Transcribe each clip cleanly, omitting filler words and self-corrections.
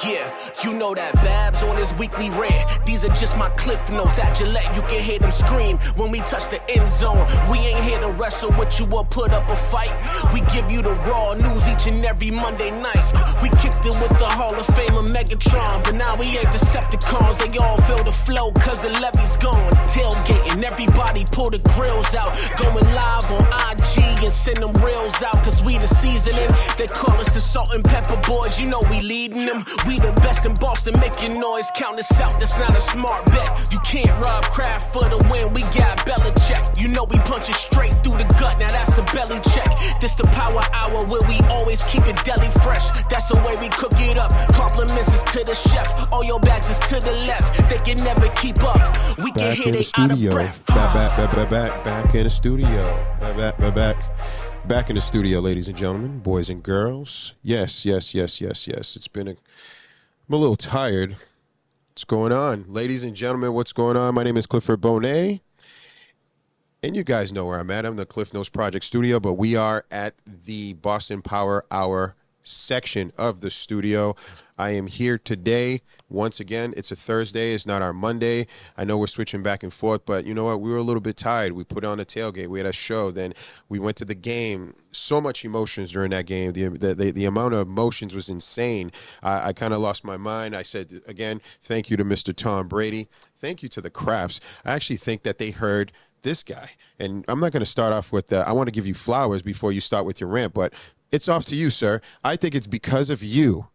Yeah, you know that Babs on his weekly rant. These are just my cliff notes. At Gillette, you can hear them scream when we touch the end zone. We ain't here to wrestle with you or put up a fight. We give you the raw news each and every Monday night. We kicked it with the Hall of Famer Megatron, but now we ain't Decepticons. They all feel the flow cause the levee's gone. Tailgating, everybody pull the grills out. Going live on IG and send them reels out cause we the seasoning. They call us the salt and pepper boys, you know we leading them. We the best in Boston, making noise, count us out, that's not a smart bet. You can't rob Kraft for the win, we got Belichick. You know we punch it straight through the gut, now that's a belly check. This the power hour where we always keep it deli fresh. That's the way we cook it up, compliments is to the chef. All your bags is to the left, they can never keep up. We can hear they out of breath. Back in the studio. Back in the studio, ladies and gentlemen, boys and girls. Yes. I'm a little tired. What's going on? Ladies and gentlemen, what's going on? My name is Clifford Bonet. And you guys know where I'm at. I'm in the Cliff Notes Project studio, but we are at the Boston Power Hour section of the studio. I am here today. Once again, it's a Thursday. It's not our Monday. I know we're switching back and forth, but you know what? We were a little bit tired. We put on a tailgate. We had a show. Then we went to the game. So much emotions during that game. The amount of emotions was insane. I kind of lost my mind. I said, again, thank you to Mr. Tom Brady. Thank you to the Crafts. I actually think that they heard this guy. And I'm not going to start off with I want to give you flowers before you start with your rant, but it's off to you, sir. I think it's because of you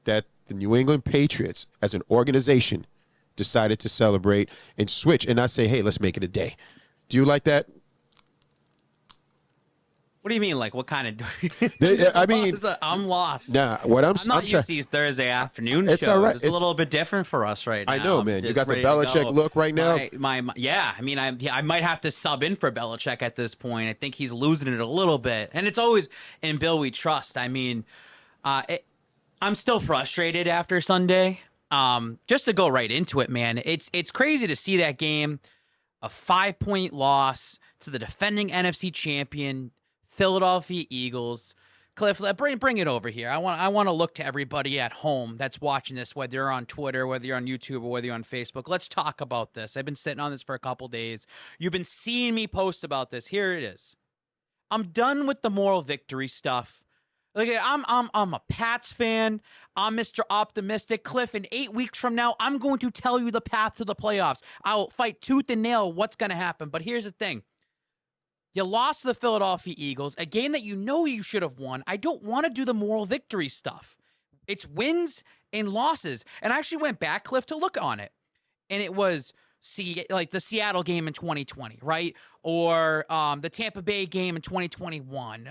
that the New England Patriots, as an organization, decided to celebrate and switch and not say, hey, let's make it a day. Do you like that? What do you mean? Like, what kind of? I mean, I'm lost. Nah, what I'm not used to these Thursday afternoon shows. All right. It's a little bit different for us right now. I know, man. You got the Belichick look right now. Yeah. I mean, I might have to sub in for Belichick at this point. I think he's losing it a little bit, and it's always in Bill we trust. I mean, I'm still frustrated after Sunday. Just to go right into it, man. It's crazy to see that game, a 5-point loss to the defending NFC champion Philadelphia Eagles. Cliff, bring it over here. I want to look to everybody at home that's watching this, whether you're on Twitter, whether you're on YouTube, or whether you're on Facebook. Let's talk about this. I've been sitting on this for a couple days. You've been seeing me post about this. Here it is. I'm done with the moral victory stuff. Look, I'm a Pats fan. I'm Mr. Optimistic. Cliff, in 8 weeks from now, I'm going to tell you the path to the playoffs. I will fight tooth and nail what's going to happen. But here's the thing. You lost to the Philadelphia Eagles, a game that you know you should have won. I don't want to do the moral victory stuff. It's wins and losses. And I actually went back, Cliff, to look on it. And it was like the Seattle game in 2020, right? Or the Tampa Bay game in 2021,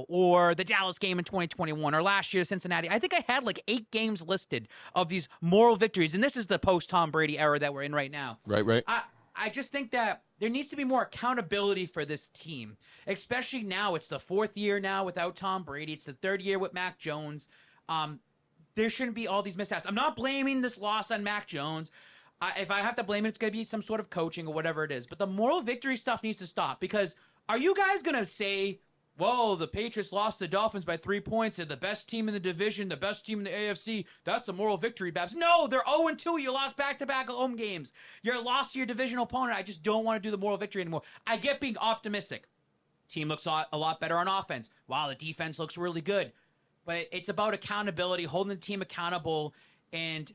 or the Dallas game in 2021, or last year Cincinnati. I think I had like 8 games listed of these moral victories. And this is the post-Tom Brady era that we're in right now. Right. I just think that there needs to be more accountability for this team, especially now. It's the 4th year now without Tom Brady. It's the 3rd year with Mac Jones. There shouldn't be all these mishaps. I'm not blaming this loss on Mac Jones. If I have to blame it, it's going to be some sort of coaching or whatever it is. But the moral victory stuff needs to stop, because are you guys going to say, whoa, the Patriots lost the Dolphins by 3 points. They're the best team in the division, the best team in the AFC. That's a moral victory, Babs. No, they're 0-2. You lost back-to-back home games. You're lost to your divisional opponent. I just don't want to do the moral victory anymore. I get being optimistic. Team looks a lot better on offense. Wow, the defense looks really good. But it's about accountability, holding the team accountable, and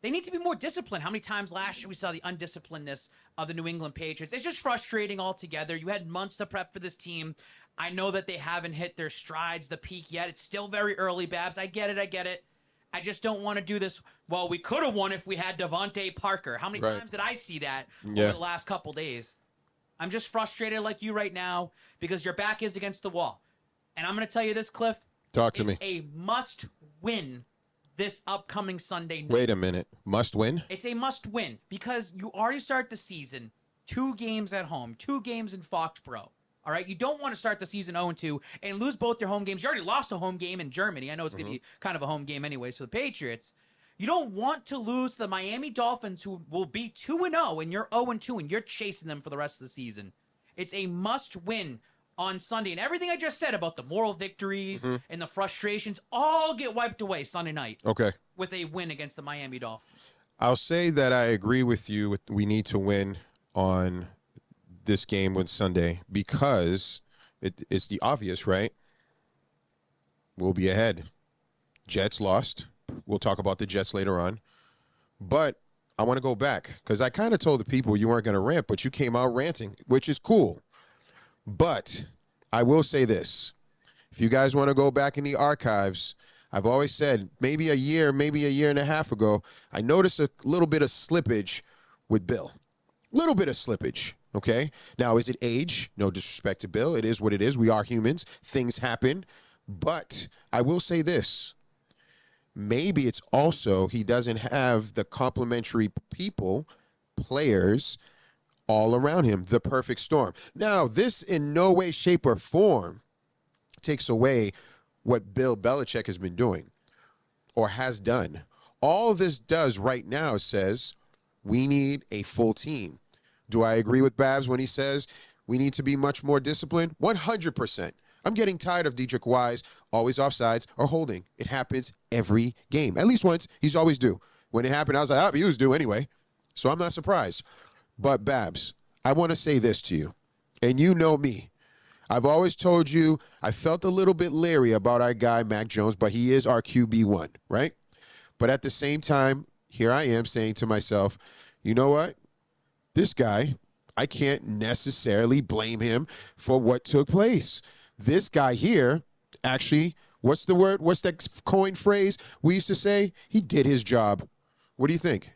they need to be more disciplined. How many times last year we saw the undisciplinedness of the New England Patriots? It's just frustrating altogether. You had months to prep for this team. I know that they haven't hit their strides, the peak yet. It's still very early, Babs. I get it. I just don't want to do this. Well, we could have won if we had Devontae Parker. How many times did I see that over the last couple days? I'm just frustrated like you right now because your back is against the wall. And I'm going to tell you this, Cliff. Talk to me. It's a must-win this upcoming Sunday night. Wait a minute. Must win? It's a must-win because you already start the season 2 games at home, 2 games in Foxborough. All right, you don't want to start the season 0-2 and lose both your home games. You already lost a home game in Germany. I know it's going to be kind of a home game anyways for the Patriots. You don't want to lose to the Miami Dolphins, who will be 2-0, and you're 0-2, and you're chasing them for the rest of the season. It's a must-win on Sunday. And everything I just said about the moral victories Mm-hmm. and the frustrations all get wiped away Sunday night Okay. with a win against the Miami Dolphins. I'll say that I agree with you. We need to win on this game with Sunday because it's the obvious, right? We'll be ahead. Jets lost. We'll talk about the Jets later on. But I want to go back because I kind of told the people you weren't going to rant, but you came out ranting, which is cool. But I will say this. If you guys want to go back in the archives, I've always said maybe a year and a half ago, I noticed a little bit of slippage with Bill. Little bit of slippage, okay? Now, is it age? No disrespect to Bill. It is what it is. We are humans. Things happen. But I will say this. Maybe it's also he doesn't have the complementary people, players, all around him, the perfect storm. Now, this in no way, shape, or form takes away what Bill Belichick has been doing or has done. All this does right now says we need a full team. Do I agree with Babs when he says we need to be much more disciplined? 100%. I'm getting tired of Dietrich Wise always offsides or holding. It happens every game. At least once. He's always due. When it happened, I was like, he was due anyway. So I'm not surprised. But Babs, I want to say this to you. And you know me. I've always told you I felt a little bit leery about our guy, Mac Jones, but he is our QB1, right? But at the same time, here I am saying to myself, you know what? This guy, I can't necessarily blame him for what took place. This guy here, actually, what's the word? What's that coin phrase we used to say? He did his job. What do you think?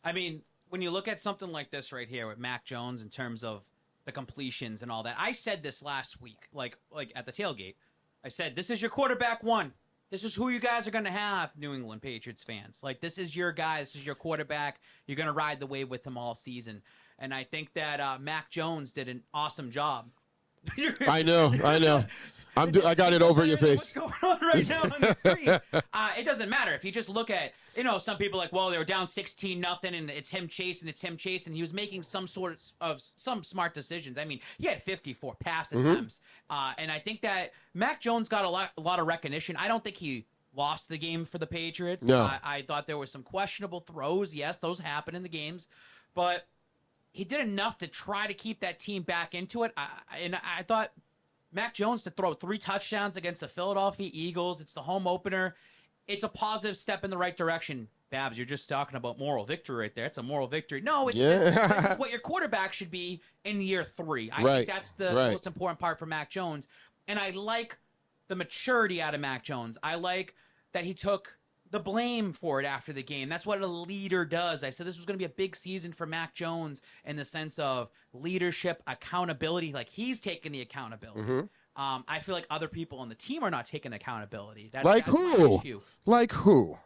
I mean, when you look at something like this right here with Mac Jones in terms of the completions and all that, I said this last week, like at the tailgate. I said, this is your quarterback one. This is who you guys are going to have, New England Patriots fans. Like, this is your guy. This is your quarterback. You're going to ride the wave with him all season. And I think that Mac Jones did an awesome job. I know. I got it over your face. What's going on right now on the screen? It doesn't matter. If you just look at, some people are like, well, they were down 16-0 and it's him chasing. He was making some smart decisions. I mean, he had 54 pass attempts. And I think that Mac Jones got a lot of recognition. I don't think he lost the game for the Patriots. No. I thought there were some questionable throws. Yes, those happen in the games. But he did enough to try to keep that team back into it. I thought Mac Jones to throw 3 touchdowns against the Philadelphia Eagles. It's the home opener. It's a positive step in the right direction. Babs, you're just talking about moral victory right there. It's a moral victory. No, it's this is what your quarterback should be in year 3. I think that's the most important part for Mac Jones. And I like the maturity out of Mac Jones. I like that he took the blame for it after the game. That's what a leader does. I said this was going to be a big season for Mac Jones in the sense of leadership, accountability. Like, he's taking the accountability. I feel like other people on the team are not taking accountability. Like who? Like who?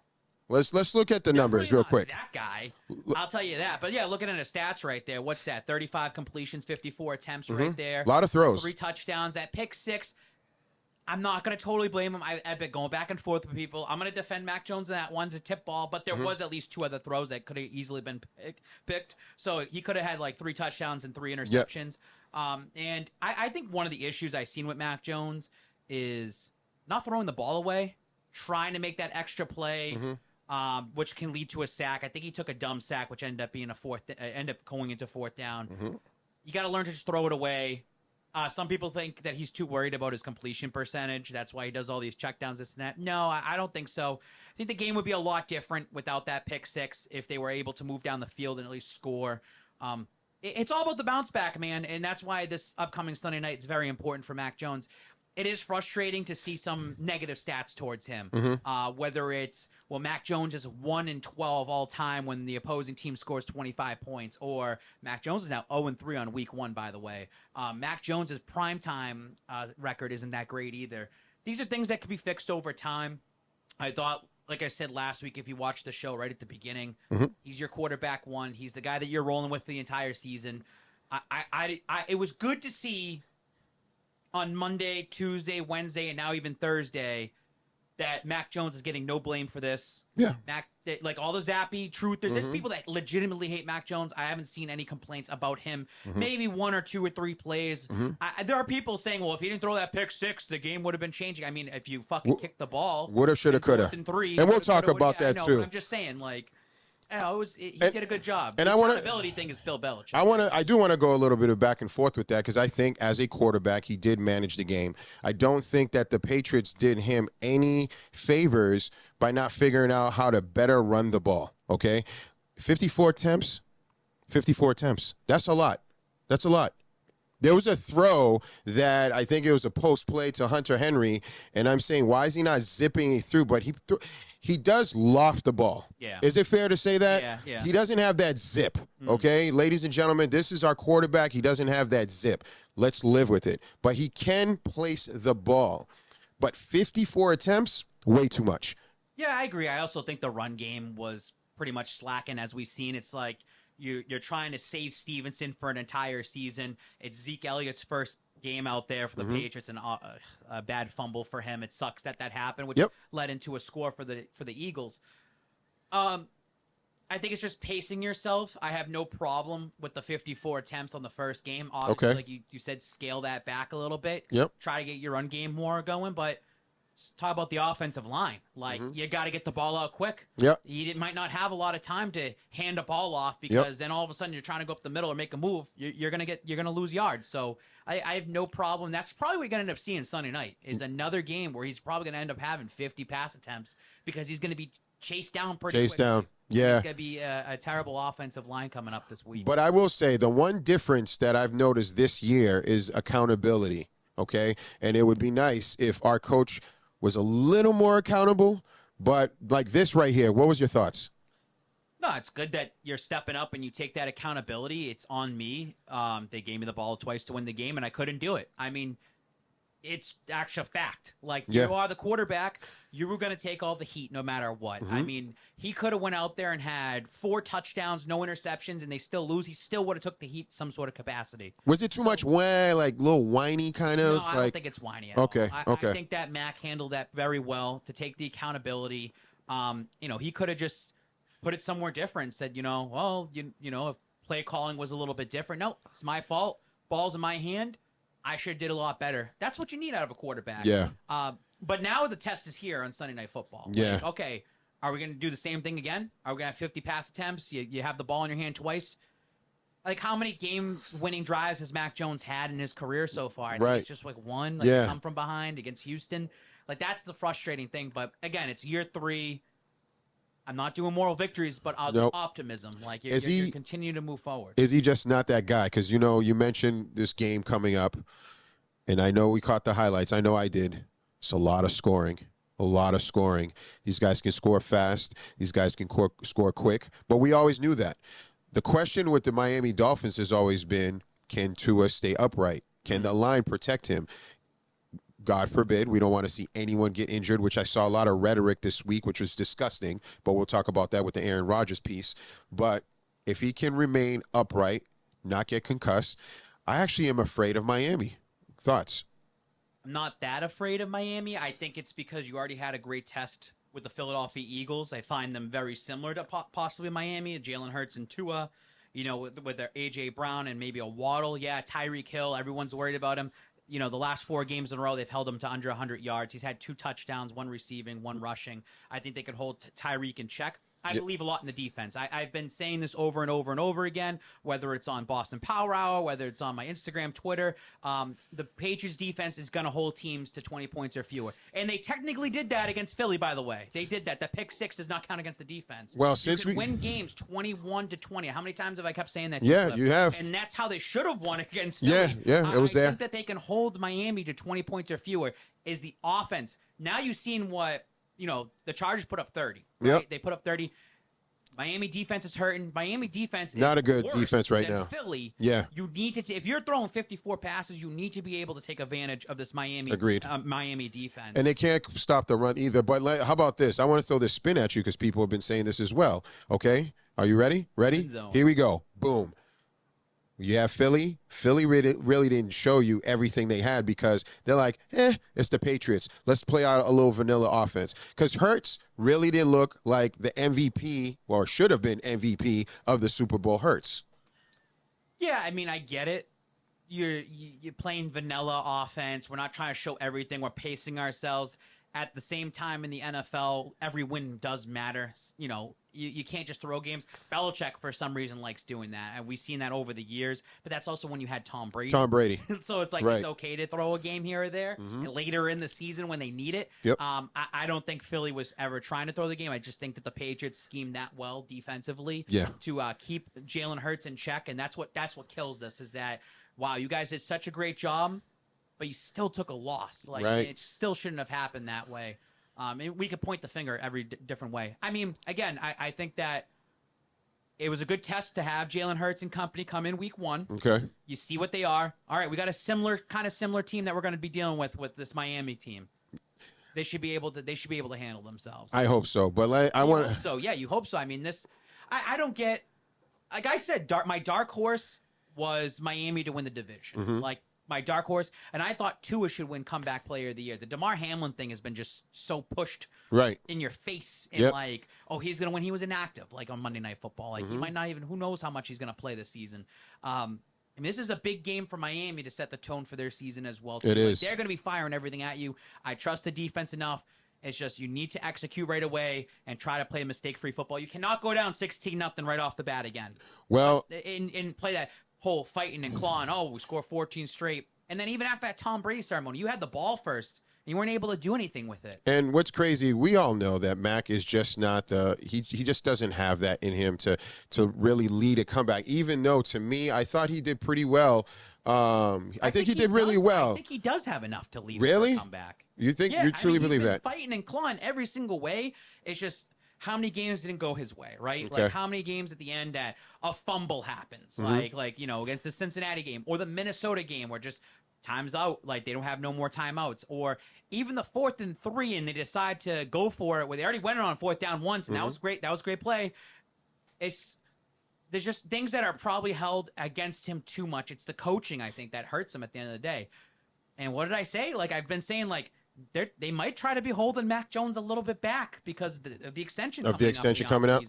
Let's look at the numbers real quick. That guy, I'll tell you that. But yeah, looking at his stats right there, what's that? 35 completions, 54 attempts right there. A lot of throws. 3 touchdowns. That pick 6. I'm not going to totally blame him. I've been going back and forth with people. I'm going to defend Mac Jones in that one's a tip ball, but there was at least 2 other throws that could have easily been picked. So he could have had like 3 touchdowns and 3 interceptions. And I think one of the issues I've seen with Mac Jones is not throwing the ball away, trying to make that extra play, which can lead to a sack. I think he took a dumb sack, which ended up being ended up going into 4th down. You got to learn to just throw it away. Some people think that he's too worried about his completion percentage. That's why he does all these checkdowns, this and that. No, I don't think so. I think the game would be a lot different without that pick 6 if they were able to move down the field and at least score. It's all about the bounce back, man, and that's why this upcoming Sunday night is very important for Mac Jones. It is frustrating to see some negative stats towards him, whether it's, Mac Jones is 1-12 all time when the opposing team scores 25 points, or Mac Jones is now 0-3 on week 1, by the way. Mac Jones's primetime record isn't that great either. These are things that can be fixed over time. I thought, like I said last week, if you watched the show right at the beginning, he's your quarterback 1. He's the guy that you're rolling with the entire season. It was good to see on Monday, Tuesday, Wednesday, and now even Thursday, that Mac Jones is getting no blame for this. Yeah. Like all the Zappy truthers, there's people that legitimately hate Mac Jones. I haven't seen any complaints about him. Maybe 1 or 2 or 3 plays. There are people saying, well, if he didn't throw that pick 6, the game would have been changing. I mean, if you fucking kicked the ball. Woulda, shoulda, coulda. And 3. And we'll talk about that, too. I'm just saying, like, he did a good job. And the I want accountability thing is Bill Belichick. I do want to go a little bit of back and forth with that because I think as a quarterback he did manage the game. I don't think that the Patriots did him any favors by not figuring out how to better run the ball. Okay, 54 attempts. That's a lot. There was a throw that I think it was a post play to Hunter Henry, and I'm saying, why is he not zipping it through? But he does loft the ball. Yeah. Is it fair to say that? Yeah. He doesn't have that zip, okay? Ladies and gentlemen, this is our quarterback. He doesn't have that zip. Let's live with it. But he can place the ball. But 54 attempts, way too much. Yeah, I agree. I also think the run game was pretty much slacking, as we've seen. It's like you're trying to save Stevenson for an entire season. It's Zeke Elliott's first game out there for the Patriots, and a bad fumble for him. It sucks that happened, which led into a score for the Eagles. I think it's just pacing yourself. I have no problem with the 54 attempts on the first game. Obviously, like you said, scale that back a little bit. Try to get your run game more going, but let's talk about the offensive line. Like, you got to get the ball out quick. You might not have a lot of time to hand a ball off because then all of a sudden you're trying to go up the middle or make a move. You're gonna lose yards. So I have no problem. That's probably what you're gonna end up seeing Sunday night is another game where he's probably gonna end up having 50 pass attempts because he's gonna be chased down pretty quick. Yeah. It's gonna be a terrible offensive line coming up this week. But I will say the one difference that I've noticed this year is accountability. Okay, and it would be nice if our coach was a little more accountable, but like this right here, what was your thoughts? No, it's good that you're stepping up and you take that accountability. It's on me. They gave me the ball twice to win the game, and I couldn't do it. I mean, it's actual fact. Like, you are the quarterback. You were going to take all the heat no matter what. I mean, he could have went out there and had 4 touchdowns, no interceptions, and they still lose. He still would have took the heat some sort of capacity. Was it too much like little whiny kind of? No, I don't think it's whiny at all. Okay. I think that Mac handled that very well to take the accountability. He could have just put it somewhere different and said, if play calling was a little bit different. No, it's my fault. Ball's in my hand. I should have did a lot better. That's what you need out of a quarterback. Yeah. But now the test is here on Sunday Night Football. Yeah. Like, okay, are we going to do the same thing again? Are we going to have 50 pass attempts? You have the ball in your hand twice. Like, how many game-winning drives has Mac Jones had in his career so far? I think it's just like one. Like, come from behind against Houston. Like, that's the frustrating thing. But, again, it's year 3. I'm not doing moral victories, but optimism. Like, you're continuing to move forward. Is he just not that guy? Because, you mentioned this game coming up, and I know we caught the highlights. I know I did. It's a lot of scoring. These guys can score fast. These guys can score quick. But we always knew that. The question with the Miami Dolphins has always been, can Tua stay upright? Can the line protect him? God forbid, we don't want to see anyone get injured, which I saw a lot of rhetoric this week, which was disgusting, but we'll talk about that with the Aaron Rodgers piece. But if he can remain upright, not get concussed, I actually am afraid of Miami. Thoughts? I'm not that afraid of Miami. I think it's because you already had a great test with the Philadelphia Eagles. I find them very similar to possibly Miami, Jalen Hurts and Tua, with their A.J. Brown and maybe a Waddle. Yeah, Tyreek Hill, everyone's worried about him. The last 4 games in a row, they've held him to under 100 yards. He's had 2 touchdowns, 1 receiving, 1 rushing. I think they could hold Tyreek in check. I believe a lot in the defense. I've been saying this over and over and over again, whether it's on Boston Power Hour, whether it's on my Instagram, Twitter. The Patriots defense is going to hold teams to 20 points or fewer. And they technically did that against Philly, by the way. They did that. The pick 6 does not count against the defense. Well, since we win games 21-20. How many times have I kept saying that? Yeah, you have. And that's how they should have won against Philly. Yeah, it was there. I think that they can hold Miami to 20 points or fewer is the offense. Now you've seen what, the Chargers put up 30. Right? Yep. They put up 30. Miami defense is hurting. Miami defense is not a good worse defense right than now. Philly. Yeah. You need to if you're throwing 54 passes, you need to be able to take advantage of this Miami Miami defense. And they can't stop the run either. But how about this? I want to throw this spin at you because people have been saying this as well. Okay? Are you ready? Ready? Here we go. Boom. Yeah, Philly. Philly really didn't show you everything they had because they're like, it's the Patriots. Let's play out a little vanilla offense. Because Hurts really didn't look like the MVP, or should have been MVP of the Super Bowl. Hurts. Yeah, I mean, I get it. You're playing vanilla offense. We're not trying to show everything. We're pacing ourselves. At the same time, in the NFL, every win does matter. You know, you can't just throw games. Belichick, for some reason, likes doing that, and we've seen that over the years. But that's also when you had Tom Brady. So it's like right. It's okay to throw a game here or there later in the season when they need it. Yep. I don't think Philly was ever trying to throw the game. I just think that the Patriots schemed that well defensively to keep Jalen Hurts in check, and that's what kills this. Is that wow, you guys did such a great job, but you still took a loss. Like right. It still shouldn't have happened that way. And we could point the finger every different way. I mean, again, I think that it was a good test to have Jalen Hurts and company come in week 1. Okay. You see what they are. All right, we got a similar team that we're going to be dealing with this Miami team. They should be able to handle themselves. I hope so, but I want. So yeah, you hope so. I mean, this I don't get. Like I said, my dark horse was Miami to win the division. Like. My dark horse, and I thought Tua should win comeback player of the year. The DeMar Hamlin thing has been just so pushed in your face, and like, oh, he's going to win. He was inactive, like on Monday Night Football. Like he might not even. Who knows how much he's going to play this season? I mean, this is a big game for Miami to set the tone for their season as well. It is. They're going to be firing everything at you. I trust the defense enough. It's just you need to execute right away and try to play mistake-free football. You cannot go down 16-0 right off the bat again. Well, and play that whole fighting and clawing. Oh, we score 14 straight. And then even after that Tom Brady ceremony, you had the ball first, and you weren't able to do anything with it. And what's crazy, we all know that Mac is just not he just doesn't have that in him to really lead a comeback. Even though, to me, I thought he did pretty well. I think he did really well. I think he does have enough to lead really? a comeback. You think? You truly believe that? Fighting and clawing every single way. It's just how many games didn't go his way, right? Okay. Like how many games at the end that a fumble happens, like you know, against the Cincinnati game or the Minnesota game where just time's out, like they don't have no more timeouts, or even the 4th and 3 and they decide to go for it where they already went on 4th down once, and that was great. That was a great play. There's just things that are probably held against him too much. It's the coaching, I think, that hurts him at the end of the day. And what did I say? Like I've been saying, like they might try to be holding Mac Jones a little bit back because of the extension coming up.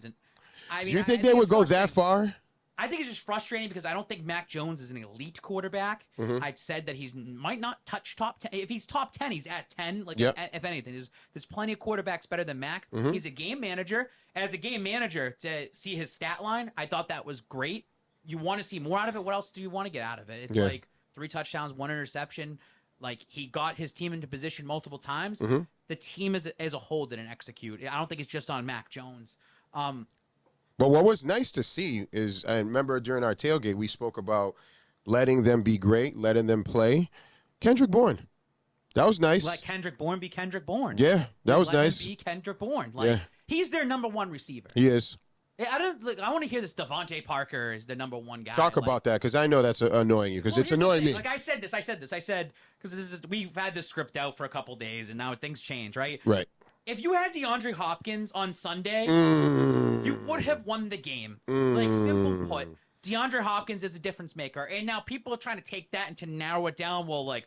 I mean, do you think they would go that far? I think it's just frustrating because I don't think Mac Jones is an elite quarterback. I said that he might not touch top 10. If he's top 10, he's at 10. Like if anything, there's plenty of quarterbacks better than Mac. He's a game manager. As a game manager, to see his stat line, I thought that was great. You want to see more out of it. What else do you want to get out of it? It's like 3 touchdowns, 1 interception. Like he got his team into position multiple times. The team as a whole didn't execute. I don't think it's just on Mac Jones. But what was nice to see is, I remember during our tailgate, we spoke about letting them be great, letting them play. Kendrick Bourne. That was nice. Let Kendrick Bourne be Kendrick Bourne. Yeah, that was nice. Let him be Kendrick Bourne. Like he's their number 1 receiver. He is. I want to hear this. Devontae Parker is the number 1 guy. Talk about that, because I know that's annoying you, because it's annoying me. Like I said this, because we've had this script out for a couple days, and now things change, right? Right. If you had DeAndre Hopkins on Sunday, you would have won the game. Like, simple put, DeAndre Hopkins is a difference maker. And now people are trying to take that and to narrow it down. Well,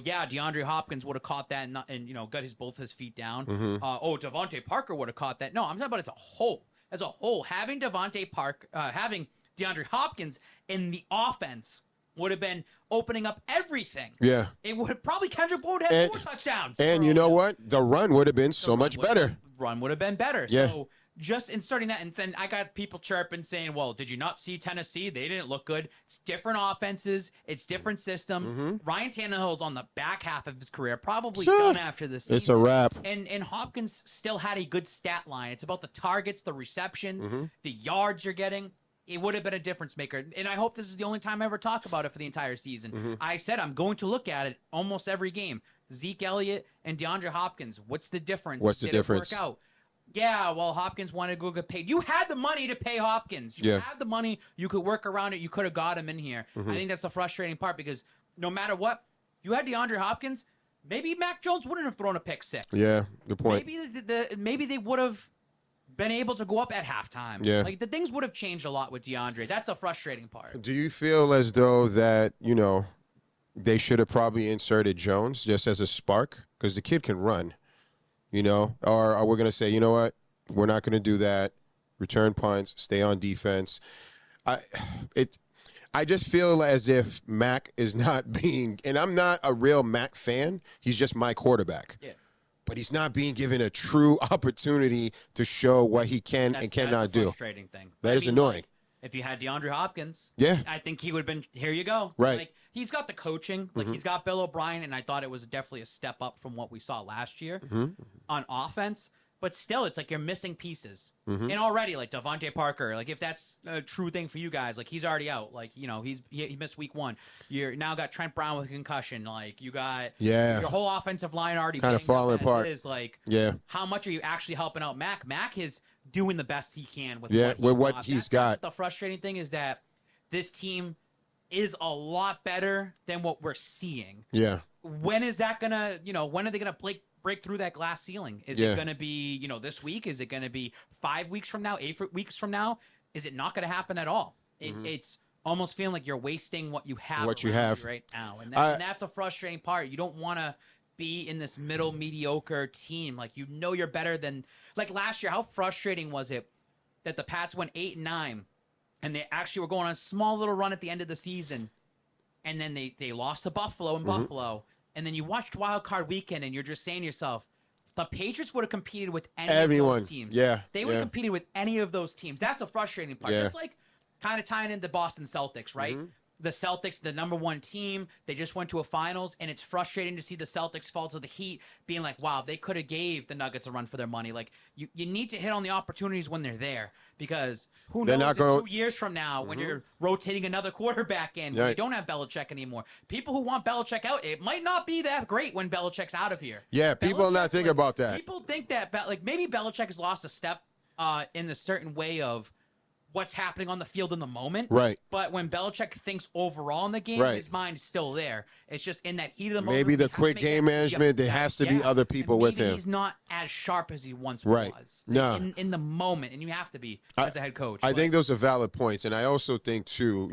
yeah, DeAndre Hopkins would have caught that and got both his feet down. Devontae Parker would have caught that. No, I'm talking about as a whole. As a whole, having having DeAndre Hopkins in the offense would have been opening up everything. Yeah. It would have probably Kendrick Bourne had 4 touchdowns. And you know what? The run would have been so much better. Run would have been better. Yeah. So just inserting that, and then I got people chirping saying, well, did you not see Tennessee? They didn't look good. It's different offenses. It's different systems. Ryan Tannehill's on the back half of his career, probably done after this season. It's a wrap. And Hopkins still had a good stat line. It's about the targets, the receptions, the yards you're getting. It would have been a difference maker. And I hope this is the only time I ever talk about it for the entire season. I said I'm going to look at it almost every game. Zeke Elliott and DeAndre Hopkins. What's the difference? What's the difference? Did it work out? Yeah, well, Hopkins wanted to go get paid. You had the money to pay Hopkins. You had the money. You could work around it. You could have got him in here. I think that's the frustrating part because no matter what, you had DeAndre Hopkins, maybe Mac Jones wouldn't have thrown a pick 6. Yeah, good point. Maybe they would have been able to go up at halftime. Yeah. Like, the things would have changed a lot with DeAndre. That's the frustrating part. Do you feel as though that, they should have probably inserted Jones just as a spark? Because the kid can run, Or are we going to say, you know what? We're not going to do that. Return punts, stay on defense. I just feel as if Mac is not being, and I'm not a real Mac fan. He's just my quarterback. Yeah. But he's not being given a true opportunity to show what he can and cannot do. Frustrating thing. That is annoying. Like, if you had DeAndre Hopkins, Yeah. I think he would have been, here you go. Right. Like, he's got the coaching. Like, he's got Bill O'Brien, and I thought it was definitely a step up from what we saw last year on offense. But still, it's like you're missing pieces. And already, like, Devontae Parker, like, if that's a true thing for you guys, like, he's already out. Like, he missed week 1. You're now got Trent Brown with a concussion. Like, you got your whole offensive line already kind of falling apart. Like, yeah. How much are you actually helping out Mac? Mac is doing the best he can with what he's got. The frustrating thing is that this team is a lot better than what we're seeing. Yeah. When is that gonna, when are they gonna break through that glass ceiling? Is it gonna be, this week? Is it gonna be 5 weeks from now, 8 weeks from now? Is it not gonna happen at all? It's almost feeling like you're wasting what you have right now. And that's a frustrating part. You don't want to be in this middle mediocre team. Like, you're better than, like, last year. How frustrating was it that the Pats went 8-9 and they actually were going on a small little run at the end of the season, and then they lost to Buffalo in Buffalo, and then you watched Wild Card Weekend and you're just saying to yourself, the Patriots would have competed with any of those teams. Yeah. They would have competed with any of those teams. That's the frustrating part. Yeah. Just like kind of tying into Boston Celtics, right? The Celtics, the number 1 team, they just went to a finals, and it's frustrating to see the Celtics fall to the Heat, being like, wow, they could have gave the Nuggets a run for their money. Like, you need to hit on the opportunities when they're there, because who knows, 2 years from now, when you're rotating another quarterback in, when you don't have Belichick anymore, people who want Belichick out, it might not be that great when Belichick's out of here. Yeah, people are not thinking about that. People think that, like, maybe Belichick has lost a step in the certain way of what's happening on the field in the moment. Right. But when Belichick thinks overall in the game, his mind's still there. It's just in that heat of the moment. Maybe the quick game management, there has to be other people with him. He's not as sharp as he once was. No. In the moment, and you have to be as a head coach. I think those are valid points. And I also think, too,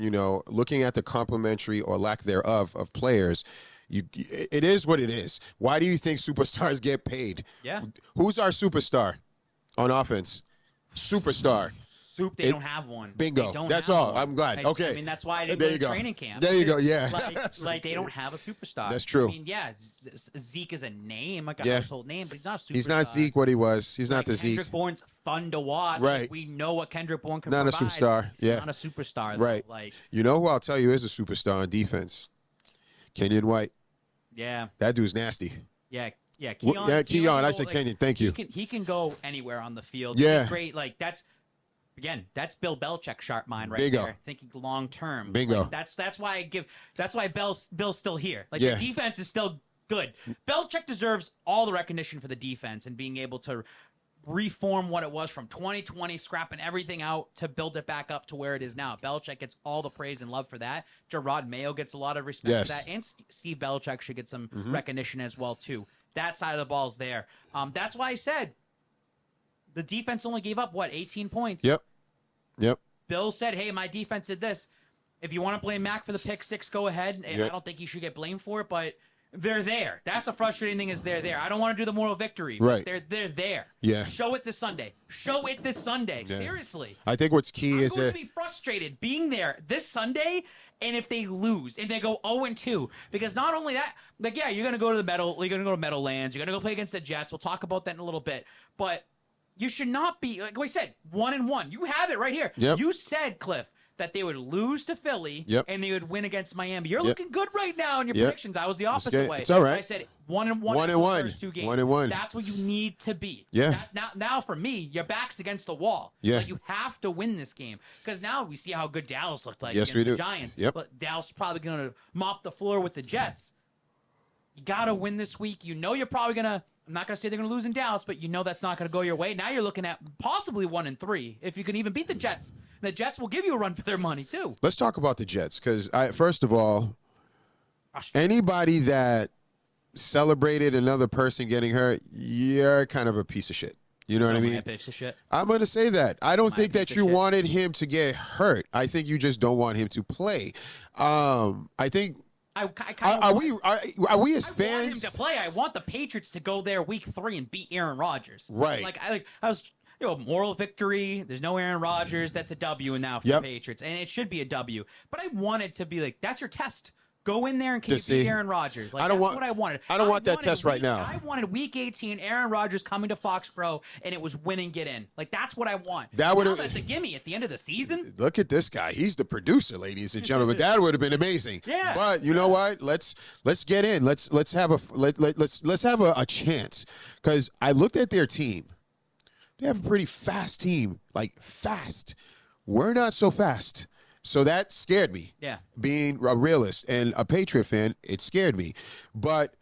looking at the complementary or lack thereof of players, it is what it is. Why do you think superstars get paid? Yeah. Who's our superstar on offense? Superstar. They don't have one. Bingo. That's all. I'm glad. Okay. I mean, that's why I didn't go to training camp. There you go. Yeah. Like they don't have a superstar. That's true. I mean, Zeke is a name, like a household name, but he's not a superstar. He's not Zeke what he was. He's not the Zeke. Kendrick Bourne's fun to watch. Right. Like, we know what Kendrick Bourne can not provide. A superstar. He's not a superstar. Though. Right. Like, you know who I'll tell you is a superstar on defense? Kenyon White. Yeah. That dude's nasty. Yeah. Yeah, Keon. Keon. I said Kenyon. Thank you. He can go anywhere on the field. Yeah. He's great. Like, that's Bill Belichick sharp mind right Bingo. there, thinking long term. Bingo. Like, that's why Bill's still here. Like, the defense is still good. Belichick deserves all the recognition for the defense and being able to reform what it was from 2020, scrapping everything out to build it back up to where it is now. Belichick gets all the praise and love for that. Gerard Mayo gets a lot of respect for that, and Steve Belichick should get some recognition as well too. That side of the ball's there. That's why I said the defense only gave up 18 points. Yep. Bill said, "Hey, my defense did this. If you want to blame Mac for the pick six, go ahead. I don't think he should get blamed for it, but they're there. That's the frustrating thing, is they're there. I don't want to do the moral victory. Right. They're there. Yeah. Show it this Sunday. Yeah. Seriously. I think what's key is I'm going to be frustrated being there this Sunday, and if they lose, and they go 0-2, because not only that, like, yeah, you're going to go to you're going to go to Meadowlands, you're going to go play against the Jets. We'll talk about that in a little bit, but you should not be, like we said, 1-1. You have it right here. Yep. You said, Cliff, that they would lose to Philly and they would win against Miami. You're looking good right now in your predictions. I was the opposite way. It's all right. I said 1-1 1-1 in the first 2 games. 1-1. That's what you need to be. Yeah. Now for me, your back's against the wall. Yeah. Like, you have to win this game, because now we see how good Dallas looked like Yes, against we the do. Giants. Yep. But Dallas is probably going to mop the floor with the Jets. You got to win this week. You know you're probably going to, I'm not going to say they're going to lose in Dallas, but you know that's not going to go your way. Now you're looking at possibly 1-3 if you can even beat the Jets. The Jets will give you a run for their money too. Let's talk about the Jets, because first of all, anybody that celebrated another person getting hurt, you're kind of a piece of shit. You know what I My mean? pitch to shit. I'm going to say that. I don't think that piece of you shit. wanted him to get hurt. I think you just don't want him to play. I think. I kind of Are we as I want fans? him to play. I want the Patriots to go there week 3 and beat Aaron Rodgers. Right. I was, moral victory. There's no Aaron Rodgers. That's a W now for the Patriots, and it should be a W. But I wanted to be like, that's your test. Go in there and beat Aaron Rodgers. Like, that's what I wanted. I don't want that test right now. I wanted week 18, Aaron Rodgers coming to Foxborough, and it was win and get in. Like, that's what I want. That's a gimme at the end of the season. Look at this guy. He's the producer, ladies and gentlemen. That would have been amazing. Yeah. But you know what? Let's get in. Let's have a chance. Because I looked at their team. They have a pretty fast team. Like, fast. We're not so fast. So that scared me. Yeah. Being a realist and a Patriot fan, it scared me. But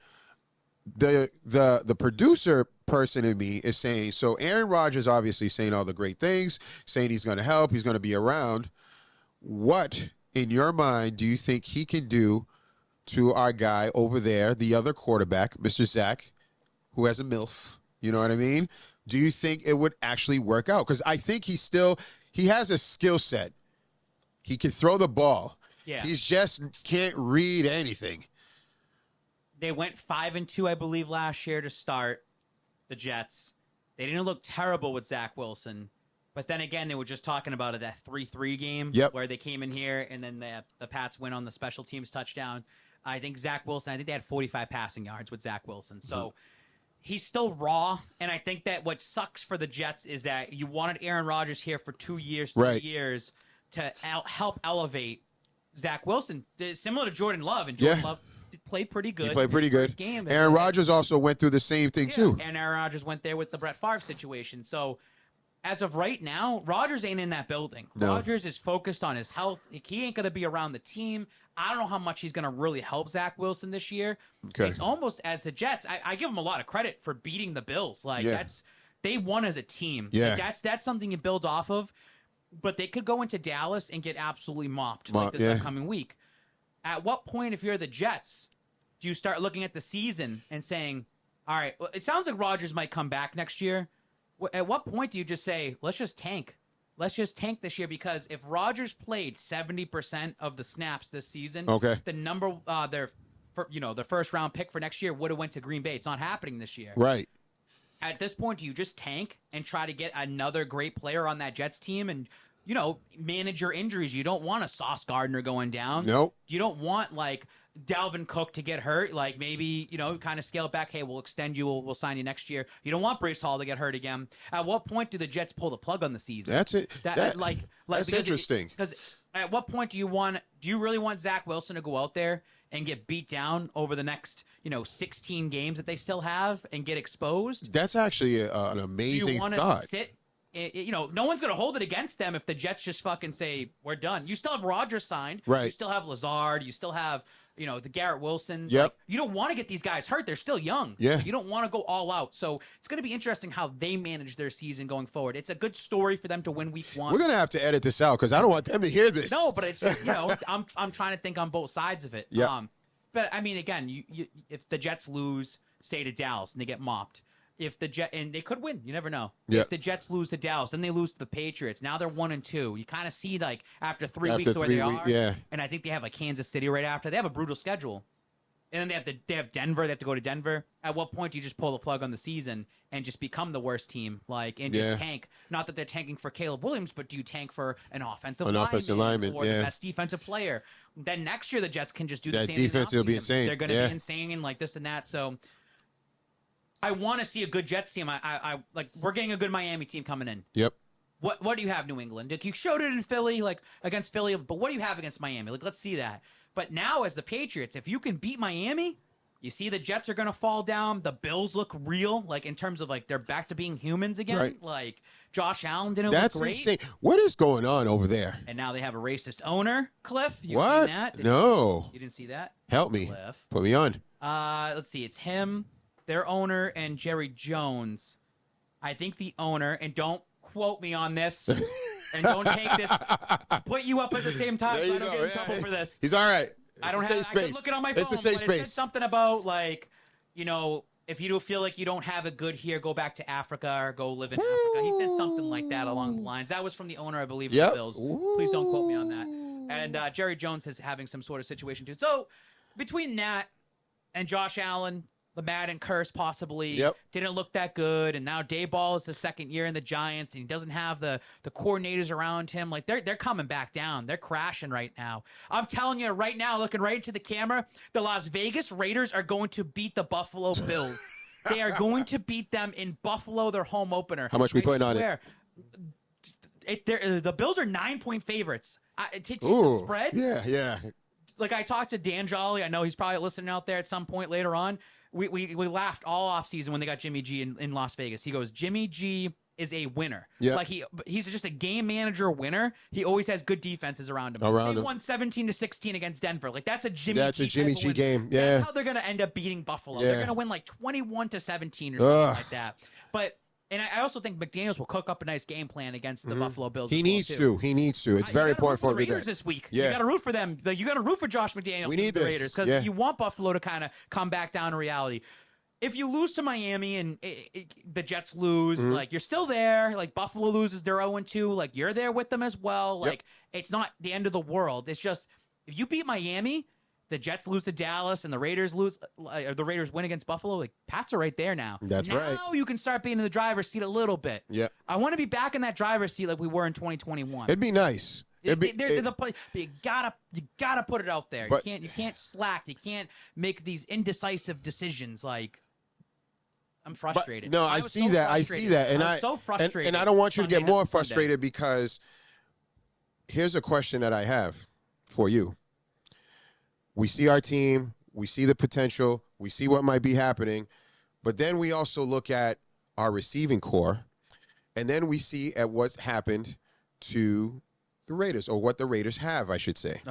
the producer person in me is saying, so Aaron Rodgers obviously saying all the great things, saying he's going to help, he's going to be around. What, in your mind, do you think he can do to our guy over there, the other quarterback, Mr. Zach, who has a MILF? You know what I mean? Do you think it would actually work out? Because I think he has a skill set. He can throw the ball. Yeah. He just can't read anything. They went 5-2, I believe, last year to start, the Jets. They didn't look terrible with Zach Wilson. But then again, they were just talking about it, that 3-3 game where they came in here and then the Pats win on the special teams touchdown. I think Zach Wilson, they had 45 passing yards with Zach Wilson. So he's still raw. And I think that what sucks for the Jets is that you wanted Aaron Rodgers here for 2 years, 3 years to help elevate Zach Wilson. Similar to Jordan Love. And Jordan Love played pretty good. He played pretty good. Game. Aaron Rodgers also went through the same thing, too. And Aaron Rodgers went there with the Brett Favre situation. So as of right now, Rodgers ain't in that building. No. Rodgers is focused on his health. He ain't going to be around the team. I don't know how much he's going to really help Zach Wilson this year. Okay. It's almost as the Jets. I give them a lot of credit for beating the Bills. They won as a team. Yeah. That's something you build off of. But they could go into Dallas and get absolutely mopped this upcoming week. At what point, if you're the Jets, do you start looking at the season and saying, all right, well, it sounds like Rodgers might come back next year. At what point do you just say, let's just tank? Let's just tank this year, because if Rodgers played 70% of the snaps this season, the number their first round pick for next year would have went to Green Bay. It's not happening this year. Right. At this point, do you just tank and try to get another great player on that Jets team and, manage your injuries? You don't want a Sauce Gardner going down. Nope. You don't want, Dalvin Cook to get hurt. Maybe, kind of scale it back. Hey, we'll extend you. We'll sign you next year. You don't want Breece Hall to get hurt again. At what point do the Jets pull the plug on the season? That's it. That's interesting. Because at what point do you really want Zach Wilson to go out there and get beat down over the next, 16 games that they still have and get exposed? That's actually an amazing thought. Sit, no one's going to hold it against them if the Jets just fucking say, we're done. You still have Rodgers signed. Right. You still have Lazard. You still have, the Garrett Wilsons. Yep. You don't want to get these guys hurt. They're still young. Yeah. You don't want to go all out. So it's going to be interesting how they manage their season going forward. It's a good story for them to win week 1. We're going to have to edit this out because I don't want them to hear this. No, but it's, I'm trying to think on both sides of it. Yeah. But I mean, again, if the Jets lose, say to Dallas, and they get mopped, and they could win, you never know. Yeah. If the Jets lose to Dallas, then they lose to the Patriots. Now they're 1-2. You kind of see after 3 weeks where they are. Yeah. And I think they have Kansas City right after. They have a brutal schedule, and then they have Denver. They have to go to Denver. At what point do you just pull the plug on the season and just become the worst team, and just tank? Not that they're tanking for Caleb Williams, but do you tank for an offensive lineman or the best defensive player? Then next year the Jets can just do the same. That defense will be insane. They're going to be insane and this and that. So I want to see a good Jets team. We're getting a good Miami team coming in. Yep. What do you have, New England? You showed it in Philly, against Philly, but what do you have against Miami? Let's see that. But now as the Patriots, if you can beat Miami, you see the Jets are going to fall down. The Bills look real, in terms of they're back to being humans again. Right. Josh Allen didn't look great. That's insane. What is going on over there? And now they have a racist owner, Cliff. You've what? Seen that? No. You didn't see that? Help me. Cliff. Put me on. Let's see. It's him, their owner, and Jerry Jones. I think the owner, and don't quote me on this, and don't take this, put you up at the same time so I don't get in trouble for this. He's all right. I don't have. I could look it on my phone. It's a safe space. It said something about if you feel like you don't have it good here, go back to Africa or go live in Africa. He said something like that along the lines. That was from the owner, I believe, of the Bills. Please don't quote me on that. And Jerry Jones is having some sort of situation too. So between that and Josh Allen, the Madden curse possibly didn't look that good, and now Dayball is the second year in the Giants, and he doesn't have the coordinators around him. Like they're coming back down. They're crashing right now. I'm telling you right now, looking right into the camera, the Las Vegas Raiders are going to beat the Buffalo Bills. They are going to beat them in Buffalo, their home opener. How much we putting on it? The Bills are 9-point favorites. To the spread? Yeah. Like I talked to Dan Jolly. I know he's probably listening out there at some point later on. We laughed all offseason when they got Jimmy G in Las Vegas. He goes, Jimmy G is a winner. Yeah. Like he's just a game manager winner. He always has good defenses around him. They won 17-16 against Denver. Like that's a Jimmy G game. Yeah. That's how they're gonna end up beating Buffalo. Yeah. They're gonna win like 21-17 or something like that. But and I also think McDaniels will cook up a nice game plan against the Buffalo Bills. He needs to. It's very important for him to do that. Raiders this week. Yeah. You got to root for them. You got to root for Josh McDaniels. We need the this. Raiders because you want Buffalo to kind of come back down to reality. If you lose to Miami and the Jets lose, like you're still there. Like Buffalo loses, they're 0-2. Like you're there with them as well. Like it's not the end of the world. It's just if you beat Miami, the Jets lose to Dallas, and the Raiders lose, or the Raiders win against Buffalo. Like Pats are right there now. That's right. Now you can start being in the driver's seat a little bit. Yeah. I want to be back in that driver's seat like we were in 2021. It'd be nice. But you gotta put it out there. You can't slack. You can't make these indecisive decisions. Like I'm frustrated. But, no, I see that. I see that, and I was so frustrated. And I don't want you to get more Sunday. frustrated because here's a question that I have for you. We see our team, we see the potential, we see what might be happening, but then we also look at our receiving core, and then we see at what happened to the Raiders, or what the Raiders have, I should say.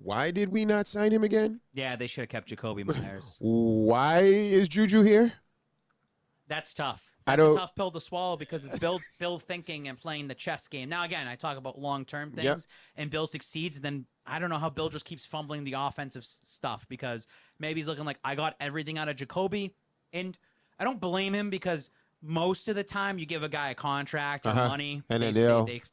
Why did we not sign him again? Yeah, they should have kept Jacoby Myers. Why is Juju here? That's tough. That's a tough pill to swallow because it's Bill thinking and playing the chess game. Now, again, I talk about long-term things, and Bill succeeds, and then I don't know how Bill just keeps fumbling the offensive stuff because maybe he's looking like, I got everything out of Jacoby, and I don't blame him because most of the time you give a guy a contract or money, and then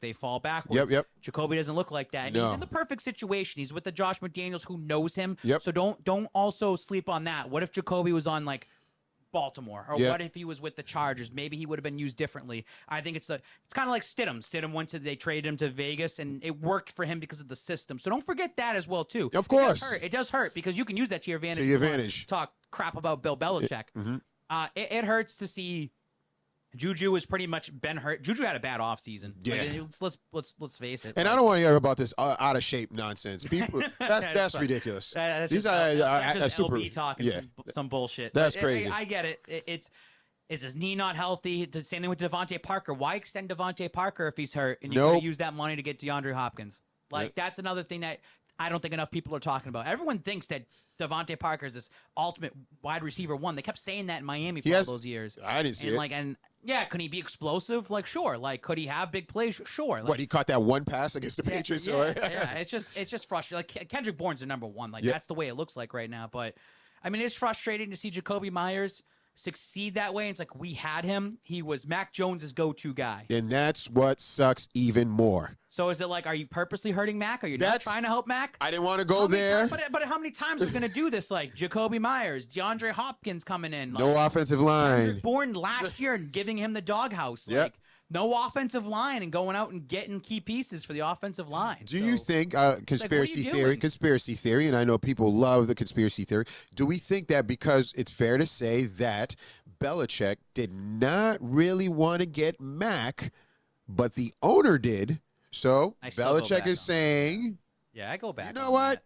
they fall backwards. Yep. Jacoby doesn't look like that. And he's in the perfect situation. He's with the Josh McDaniels who knows him. Yep. So don't also sleep on that. What if Jacoby was on like Baltimore, or what if he was with the Chargers? Maybe he would have been used differently. I think it's kind of like Stidham. Stidham they traded him to Vegas, and it worked for him because of the system. So don't forget that as well too. Of course, it does hurt because you can use that to your advantage. To your advantage. Talk crap about Bill Belichick. It hurts to see. Juju has pretty much been hurt. Juju had a bad offseason. Yeah. Like, let's face it. And I don't want to hear about this out of shape nonsense. People, that's ridiculous. These are super LB talking some bullshit. That's crazy. I get it. Is his knee not healthy? Same thing with Devontae Parker. Why extend Devontae Parker if he's hurt and you can use that money to get DeAndre Hopkins? That's another thing that I don't think enough people are talking about. Everyone thinks that Devontae Parker is this ultimate wide receiver one. They kept saying that in Miami for all those years. I didn't see it. Could he be explosive? Like, sure. Like, could he have big plays? Sure. Like, what, he caught that one pass against the Patriots? It's just frustrating. Like, Kendrick Bourne's the number one. Like, that's the way it looks like right now. But, I mean, it's frustrating to see Jacoby Myers succeed that way. It's like we had him. He was Mac Jones's go-to guy. And that's what sucks even more. So is it like, are you purposely hurting Mac? Are you not trying to help Mac? I didn't want to go there. But how many times is going to do this? Like Jacoby Myers, DeAndre Hopkins coming in. Like, no offensive line. Born last year and giving him the doghouse. Like, no offensive line and going out and getting key pieces for the offensive line. Do you think conspiracy theory, and I know people love the conspiracy theory, do we think that because it's fair to say that Belichick did not really want to get Mac, but the owner did, so Belichick is saying, I go back. You know what? That.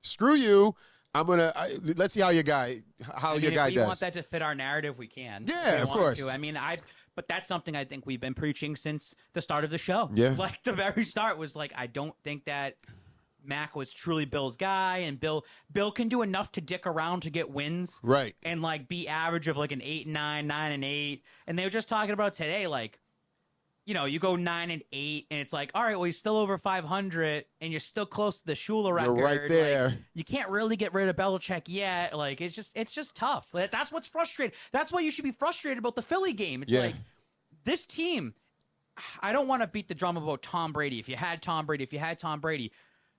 Screw you. Let's see how your guy does. If we want that to fit our narrative, we can. Yeah, of course. I mean, but that's something I think we've been preaching since the start of the show. Yeah. Like, the very start was like, I don't think that Mac was truly Bill's guy, and Bill can do enough to dick around to get wins. Right. And, like, be average of, like, an 8-9, 9-8. And they were just talking about today, like, you go 9-8, and it's like, all right, well, he's still over 500, and you're still close to the Shula record. You're right there. Like, you can't really get rid of Belichick yet. Like, it's just tough. That's what's frustrating. That's why you should be frustrated about the Philly game. It's like, this team, I don't want to beat the drum about Tom Brady. If you had Tom Brady,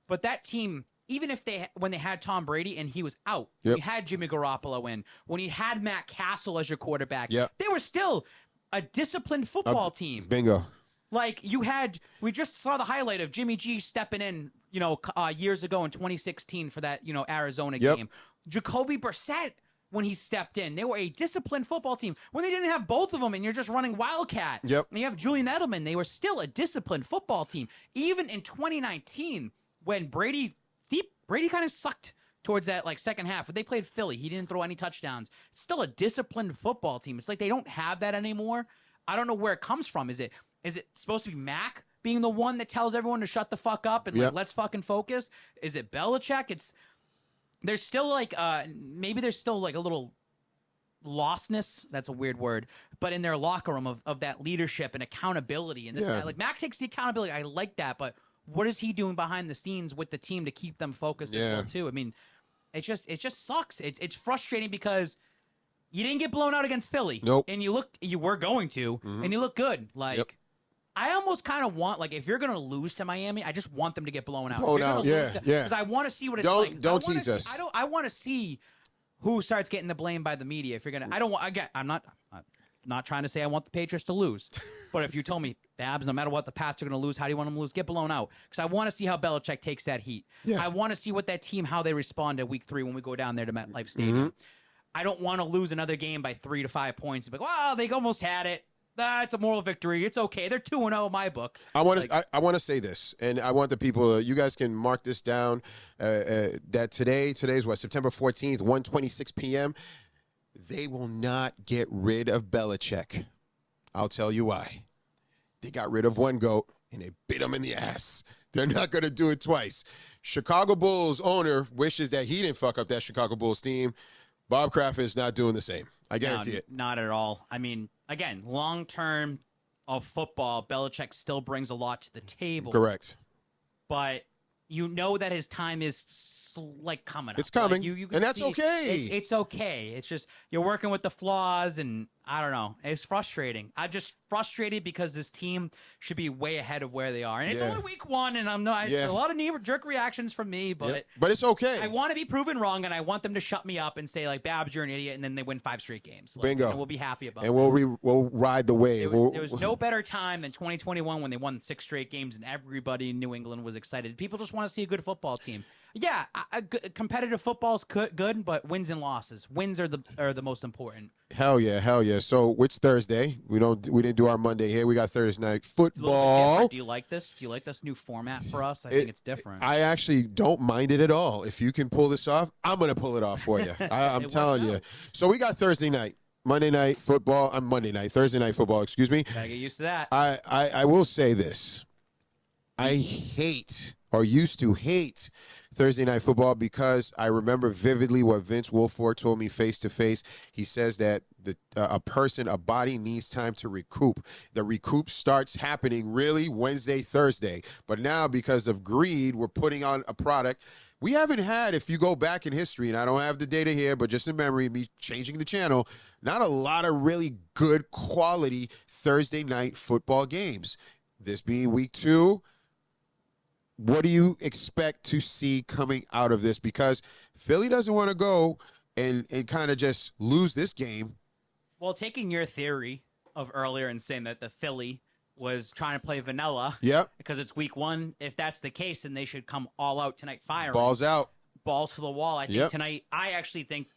but that team, even when they had Tom Brady and he was out, when you had Jimmy Garoppolo in, when you had Matt Castle as your quarterback, they were still a disciplined football team. Bingo. Like, we just saw the highlight of Jimmy G stepping in, years ago in 2016 for that, Arizona game. Jacoby Brissett, when he stepped in, they were a disciplined football team. When they didn't have both of them and you're just running Wildcat, and you have Julian Edelman, they were still a disciplined football team. Even in 2019, when Brady kind of sucked towards that second half. But they played Philly. He didn't throw any touchdowns. It's still a disciplined football team. It's like they don't have that anymore. I don't know where it comes from. Is it supposed to be Mac being the one that tells everyone to shut the fuck up and let's fucking focus? Is it Belichick? There's still maybe there's still a little lostness. That's a weird word, but in their locker room of that leadership and accountability and this guy. Mac takes the accountability. I like that, but what is he doing behind the scenes with the team to keep them focused as well too? I mean, it just sucks. It's frustrating because you didn't get blown out against Philly. Nope. And you were going to, and you look good. I almost kind of want, if you're going to lose to Miami, I just want them to get blown out. Because I want to see what it's like. Don't tease us. I want to see who starts getting the blame by the media. If you're going to, I'm not trying to say I want the Patriots to lose, but if you told me, Babs, no matter what, the Pats are going to lose, how do you want them to lose? Get blown out. Because I want to see how Belichick takes that heat. I want to see what that team, how they respond at week 3 when we go down there to MetLife Stadium. I don't want to lose another game by 3 to 5 points. Like, well, they almost had it. It's a moral victory. It's okay. They're 2-0 in my book. I want to say this, and I want the people. You guys can mark this down. That today's what, September 14th, 1:26 p.m. They will not get rid of Belichick. I'll tell you why. They got rid of one goat, and they bit him in the ass. They're not going to do it twice. Chicago Bulls owner wishes that he didn't fuck up that Chicago Bulls team. Bob Kraft is not doing the same. I guarantee it. Not at all. I mean, again, long term of football, Belichick still brings a lot to the table. Correct. But you know that his time is coming up. It's coming, you and that's okay. It's okay. It's just you're working with the flaws, and I don't know. It's frustrating. I'm just frustrated because this team should be way ahead of where they are, and it's only week 1, and I'm not. A lot of knee-jerk reactions from me, but it's okay. I want to be proven wrong, and I want them to shut me up and say Babs, you're an idiot, and then they win 5 straight games. Bingo. And we'll be happy about it. And we'll ride the wave. There was no better time than 2021 when they won 6 straight games, and everybody in New England was excited. People just want to see a good football team. Yeah, competitive football's good, but wins and losses. Wins are the most important. Hell yeah. So it's Thursday. We didn't do our Monday here. We got Thursday night football. Do you like this? Do you like this new format for us? I think it's different. I actually don't mind it at all. If you can pull this off, I'm going to pull it off for you. I'm telling you. So we got Thursday night. Monday night football. Thursday night football, excuse me. Gotta get used to that. I will say this. I used to hate Thursday night football because I remember vividly what Vince Wilfork told me face to face. He says that a body needs time to recoup. The recoup starts happening really Wednesday, Thursday. But now because of greed, we're putting on a product we haven't had, if you go back in history, and I don't have the data here, but just in memory of me changing the channel, not a lot of really good quality Thursday night football games. This being week 2, what do you expect to see coming out of this? Because Philly doesn't want to go and kind of just lose this game. Well, taking your theory of earlier and saying that the Philly was trying to play vanilla because it's week 1, if that's the case, then they should come all out tonight firing. Balls out. Balls to the wall. I think tonight, I actually think,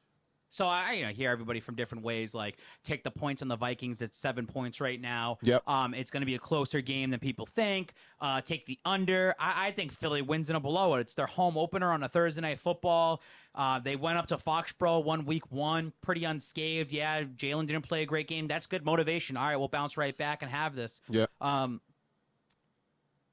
so I hear everybody from different ways, like take the points on the Vikings at 7 points right now. It's going to be a closer game than people think. Take the under. I think Philly wins in a below it. It's their home opener on a Thursday night football. They went up to Foxborough, won week 1, pretty unscathed. Yeah, Jalen didn't play a great game. That's good motivation. All right, we'll bounce right back and have this. I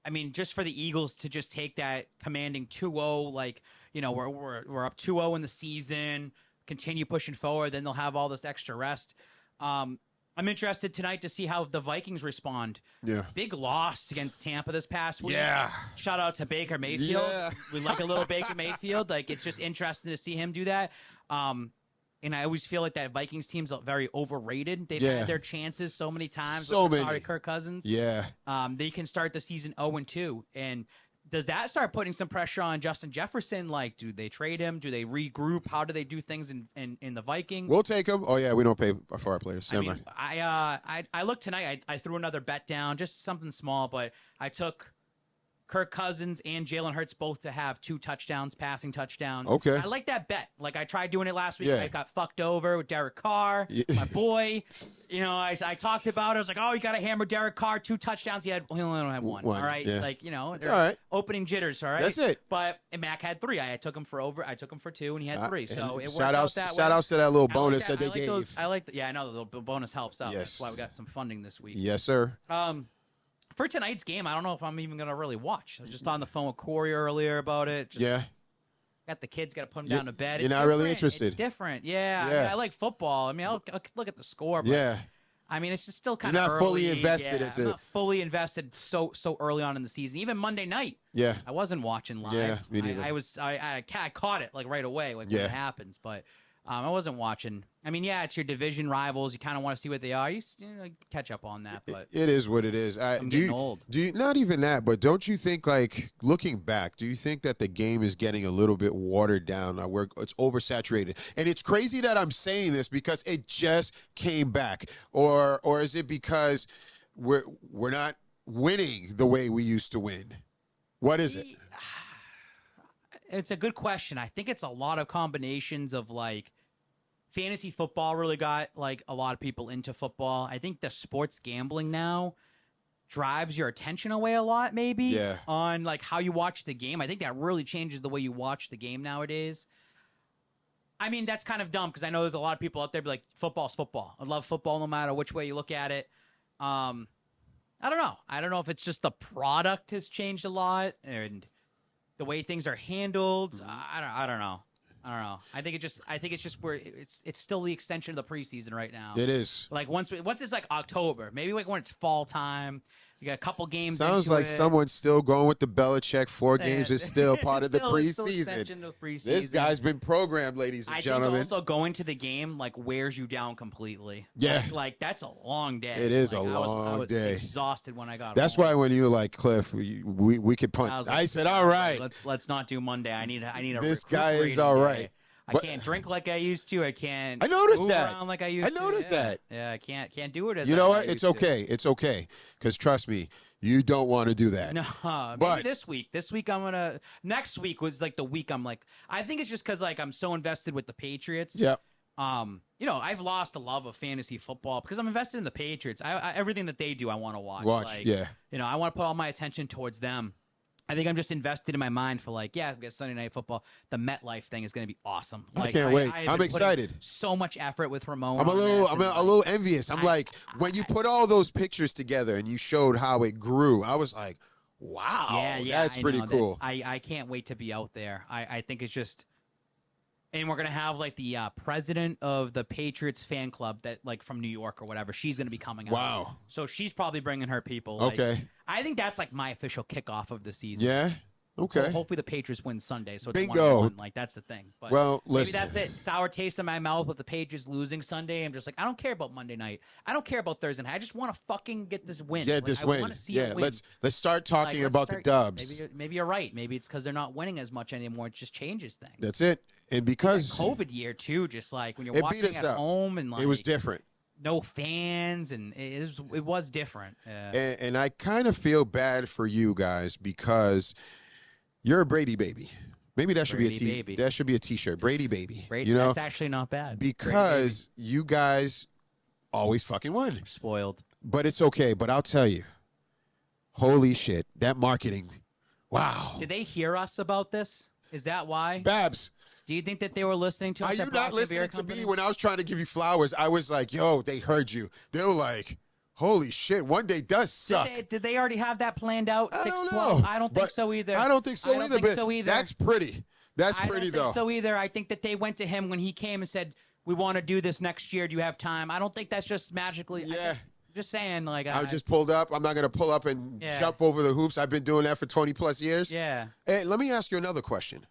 mean, just for the Eagles to just take that commanding 2-0, like, you know, we're up 2-0 in the season, continue pushing forward, then they'll have all this extra rest. I'm I'm interested tonight to see how the Vikings respond. Yeah. Big loss against Tampa this past week. Yeah. Shout out to Baker Mayfield. Yeah. We like a little Baker Mayfield. Like, it's just interesting to see him do that. And I always feel like that Vikings team's very overrated. They've had their chances so many times. So many. Sorry, Kirk Cousins. Yeah. They can start the season 0-2. And does that start putting some pressure on Justin Jefferson? Like, do they trade him? Do they regroup? How do they do things in the Vikings? We'll take him. Oh, yeah, we don't pay for our players. I mean, I looked tonight. I threw another bet down, just something small, but I took Kirk Cousins and Jalen Hurts both to have 2 touchdowns, passing touchdowns. Okay. I like that bet. Like, I tried doing it last week. Yeah. I got fucked over with Derek Carr, my boy. You know, I talked about it. I was like, oh, you got to hammer Derek Carr, 2 touchdowns. He only had one. All right. Yeah. Like, you know, all right. Opening jitters. All right. That's it. But Mac had 3. I took him for over. I took him for 2, and he had 3. So it worked shout out outs, that way. shout outs to that little I like bonus that they I like gave. I like yeah, I know the little bonus helps out. Yes. That's why we got some funding this week. Yes, sir. For tonight's game, I don't know if I'm even going to really watch. I was just on the phone with Corey earlier about it. Just got the kids, got to put them down to bed. You're not really interested. It's different. Yeah. I mean, I like football. I mean, I'll look at the score. But I mean, it's just still kind of You're not early. fully invested I'm not fully invested so early on in the season. Even Monday night. Yeah. I wasn't watching live. Yeah, me neither. I caught it like right away, like when it happens, but I wasn't watching. I mean, it's your division rivals. You kind of want to see what they are. You know, catch up on that, but it is what it is. I'm getting old. Do you, not even that, but don't you think, like, looking back, do you think that the game is getting a little bit watered down, where it's oversaturated? And it's crazy that I'm saying this because it just came back, or is it because we're not winning the way we used to win? What is it? It's a good question. I think it's a lot of combinations of, like, fantasy football really got, like, a lot of people into football. I think the sports gambling now drives your attention away a lot, maybe, on, like, how you watch the game. I think that really changes the way you watch the game nowadays. I mean, that's kind of dumb because I know there's a lot of people out there be like, football's football. I love football no matter which way you look at it. I don't know. I don't know if it's just the product has changed a lot and the way things are handled. I don't know. I think it's just where it's still the extension of the preseason right now. It is. Like once it's like October, maybe like when it's fall time, you got a couple games. Sounds like someone's still going with the Belichick. 4 games is still part of the preseason. This guy's been programmed, ladies and gentlemen. I think also going to the game like wears you down completely. Yeah, like that's a long day. It is like, a long day. I was exhausted when I got. That's home. why when you were like, Cliff, we could punt. I said, all right, let's not do Monday. I need a. This guy is all right. I can't drink like I used to. I can't. I noticed move that. around like I used to. I noticed that. Yeah, I can't do it. You know what? It's okay. It's okay. Because trust me, you don't want to do that. No, but maybe this week. This week I'm gonna. Next week was like the week I'm like. I think it's just because like I'm so invested with the Patriots. Yeah. You know, I've lost the love of fantasy football because I'm invested in the Patriots. I everything that they do, I want to watch. Like, yeah. You know, I want to put all my attention towards them. I think I'm just invested in my mind for like, we got Sunday Night Football. The MetLife thing is going to be awesome. Like, I can't wait. I'm excited. So much effort with Ramon. I'm a little envious. I'm like, when you put all those pictures together and you showed how it grew, I was like, wow, that's pretty cool. I can't wait to be out there. I think it's just, and we're gonna have like the president of the Patriots fan club that like from New York or whatever. She's gonna be coming out. Wow. So she's probably bringing her people. Like, okay. I think that's like my official kickoff of the season. Yeah. Okay. Well, hopefully the Patriots win Sunday, so it's Bingo. 1-1. Like that's the thing. But well, listen. Maybe that's it. Sour taste in my mouth with the Patriots losing Sunday. I'm just like, I don't care about Monday night. I don't care about Thursday night. I just want to fucking get this win. Get this win. I want to see it win. Let's start talking about the dubs. Maybe you're right. Maybe it's because they're not winning as much anymore. It just changes things. That's it. And because COVID year too, just like when you're watching at home and like it was different. No fans, and it was different. And I kind of feel bad for you guys because you're a Brady baby. Maybe that should be a T-shirt. Brady baby. Brady, you know, that's actually not bad. Because you guys always fucking won. We're spoiled. But it's okay. But I'll tell you, holy shit, that marketing. Wow. Did they hear us about this? Is that why? Babs. Do you think that they were listening to us? Are you not listening to me when I was trying to give you flowers? I was like, yo, they heard you. They were like, holy shit, one day does suck. Did they already have that planned out? I don't know. I don't think so either. I don't think so either. That's pretty. That's pretty, though. I don't think so either. I think that they went to him when he came and said, we want to do this next year. Do you have time? I don't think that's just magically. Yeah. Just saying, like I just pulled up. I'm not going to pull up and jump over the hoops. I've been doing that for 20 plus years. Yeah. Hey, let me ask you another question.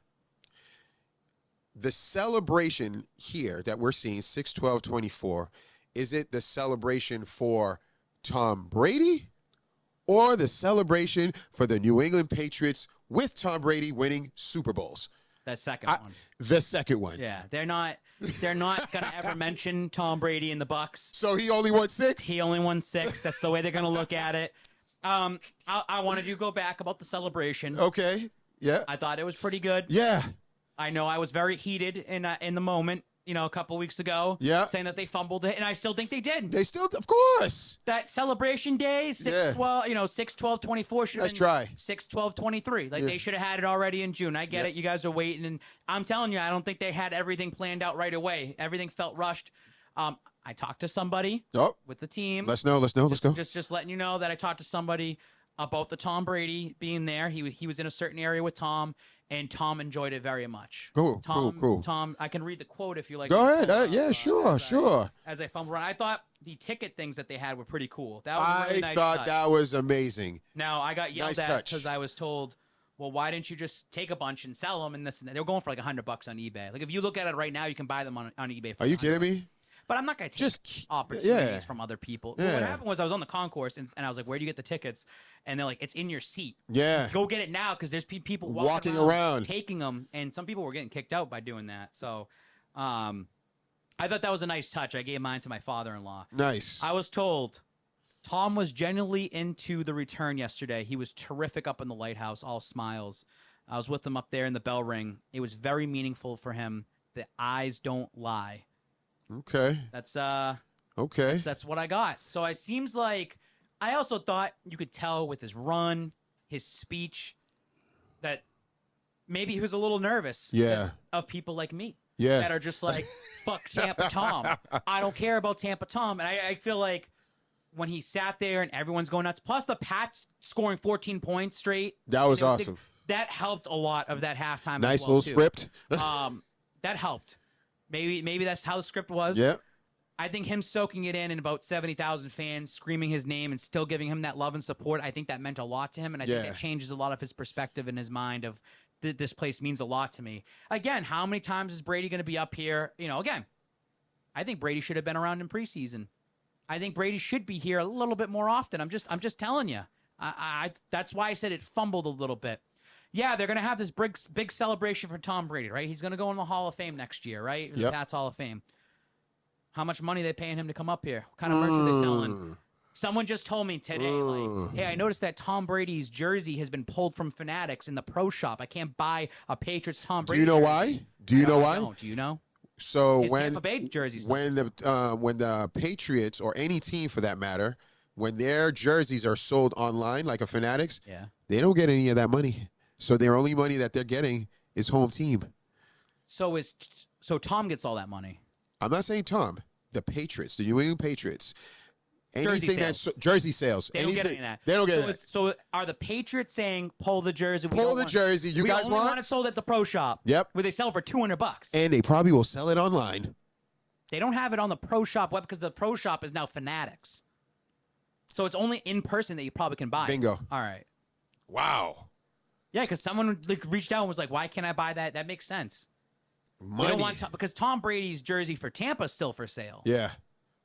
The celebration here that we're seeing, 6/12/24, is it the celebration for Tom Brady or the celebration for the New England Patriots with Tom Brady winning Super Bowls? That second one. The second one. Yeah, they're not gonna ever mention Tom Brady in the Bucks. So he only won 6? He only won 6. That's the way they're gonna look at it. I wanted you to go back about the celebration. Okay. Yeah. I thought it was pretty good. Yeah. I know I was very heated in the moment, a couple weeks ago. Yeah. Saying that they fumbled it, and I still think they did. They still, of course. That celebration day, 6/12/24 should have been try. 6/12/23. Like they should have had it already in June. I get it. You guys are waiting, and I'm telling you, I don't think they had everything planned out right away. Everything felt rushed. I talked to somebody with the team. Let's know. Let's go. Just letting you know that I talked to somebody about the Tom Brady being there. He was in a certain area with Tom, and Tom enjoyed it very much. Cool. Tom, I can read the quote if you like. Go ahead. Sure. As I fumble around, I thought the ticket things that they had were pretty cool. That was a really nice thought touch. that was amazing. Now I got yelled Nice at touch. because I was told, well, why didn't you just take a bunch and sell them? And this and that. They were going for like $100 on eBay. Like if you look at it right now, you can buy them on eBay. For Are you $100. kidding me? But I'm not going to take Just opportunities from other people. Yeah. What happened was I was on the concourse, and I was like, where do you get the tickets? And they're like, it's in your seat. Yeah. Go get it now because there's people Walking around. taking them, and some people were getting kicked out by doing that. So I thought that was a nice touch. I gave mine to my father-in-law. Nice. I was told Tom was genuinely into the return yesterday. He was terrific up in the lighthouse, all smiles. I was with him up there in the bell ring. It was very meaningful for him. The eyes don't lie. Okay. That's okay. That's what I got. So it seems like I also thought you could tell with his run, his speech, that maybe he was a little nervous. Yeah. Of people like me. Yeah. That are just like, fuck Tampa Tom. I don't care about Tampa Tom. And I feel like when he sat there and everyone's going nuts, plus the Pats scoring 14 points straight. That was awesome. That helped a lot of that halftime. Nice as well, little too. script. That helped. Maybe that's how the script was. Yeah. I think him soaking it in and about 70,000 fans screaming his name and still giving him that love and support, I think that meant a lot to him, and I think it changes a lot of his perspective in his mind of this place means a lot to me. Again, how many times is Brady going to be up here? Again, I think Brady should have been around in preseason. I think Brady should be here a little bit more often. I'm just telling you. That's why I said it fumbled a little bit. Yeah, they're going to have this big celebration for Tom Brady, right? He's going to go in the Hall of Fame next year, right? The Pats Hall of Fame. How much money are they paying him to come up here? What kind of merch are they selling? Someone just told me today, like, hey, I noticed that Tom Brady's jersey has been pulled from Fanatics in the pro shop. I can't buy a Patriots Tom Brady. Do you know jersey. why? Do you know why? Do you know? So His when Tampa Bay jerseys when the Patriots or any team for that matter, when their jerseys are sold online like a Fanatics, they don't get any of that money. So their only money that they're getting is home team. So Tom gets all that money. I'm not saying Tom. The Patriots, the New England Patriots. Jersey Jersey sales. They don't get any of that. They don't get that. So are the Patriots saying pull the jersey? Pull the jersey. You guys want? We want it sold at the pro shop. Yep. Where they sell for $200. And they probably will sell it online. They don't have it on the pro shop web because the pro shop is now Fanatics. So it's only in person that you probably can buy. Bingo. All right. Wow. Yeah, because someone reached out and was like, "Why can't I buy that? That makes sense." Money. They don't want because Tom Brady's jersey for Tampa is still for sale. Yeah,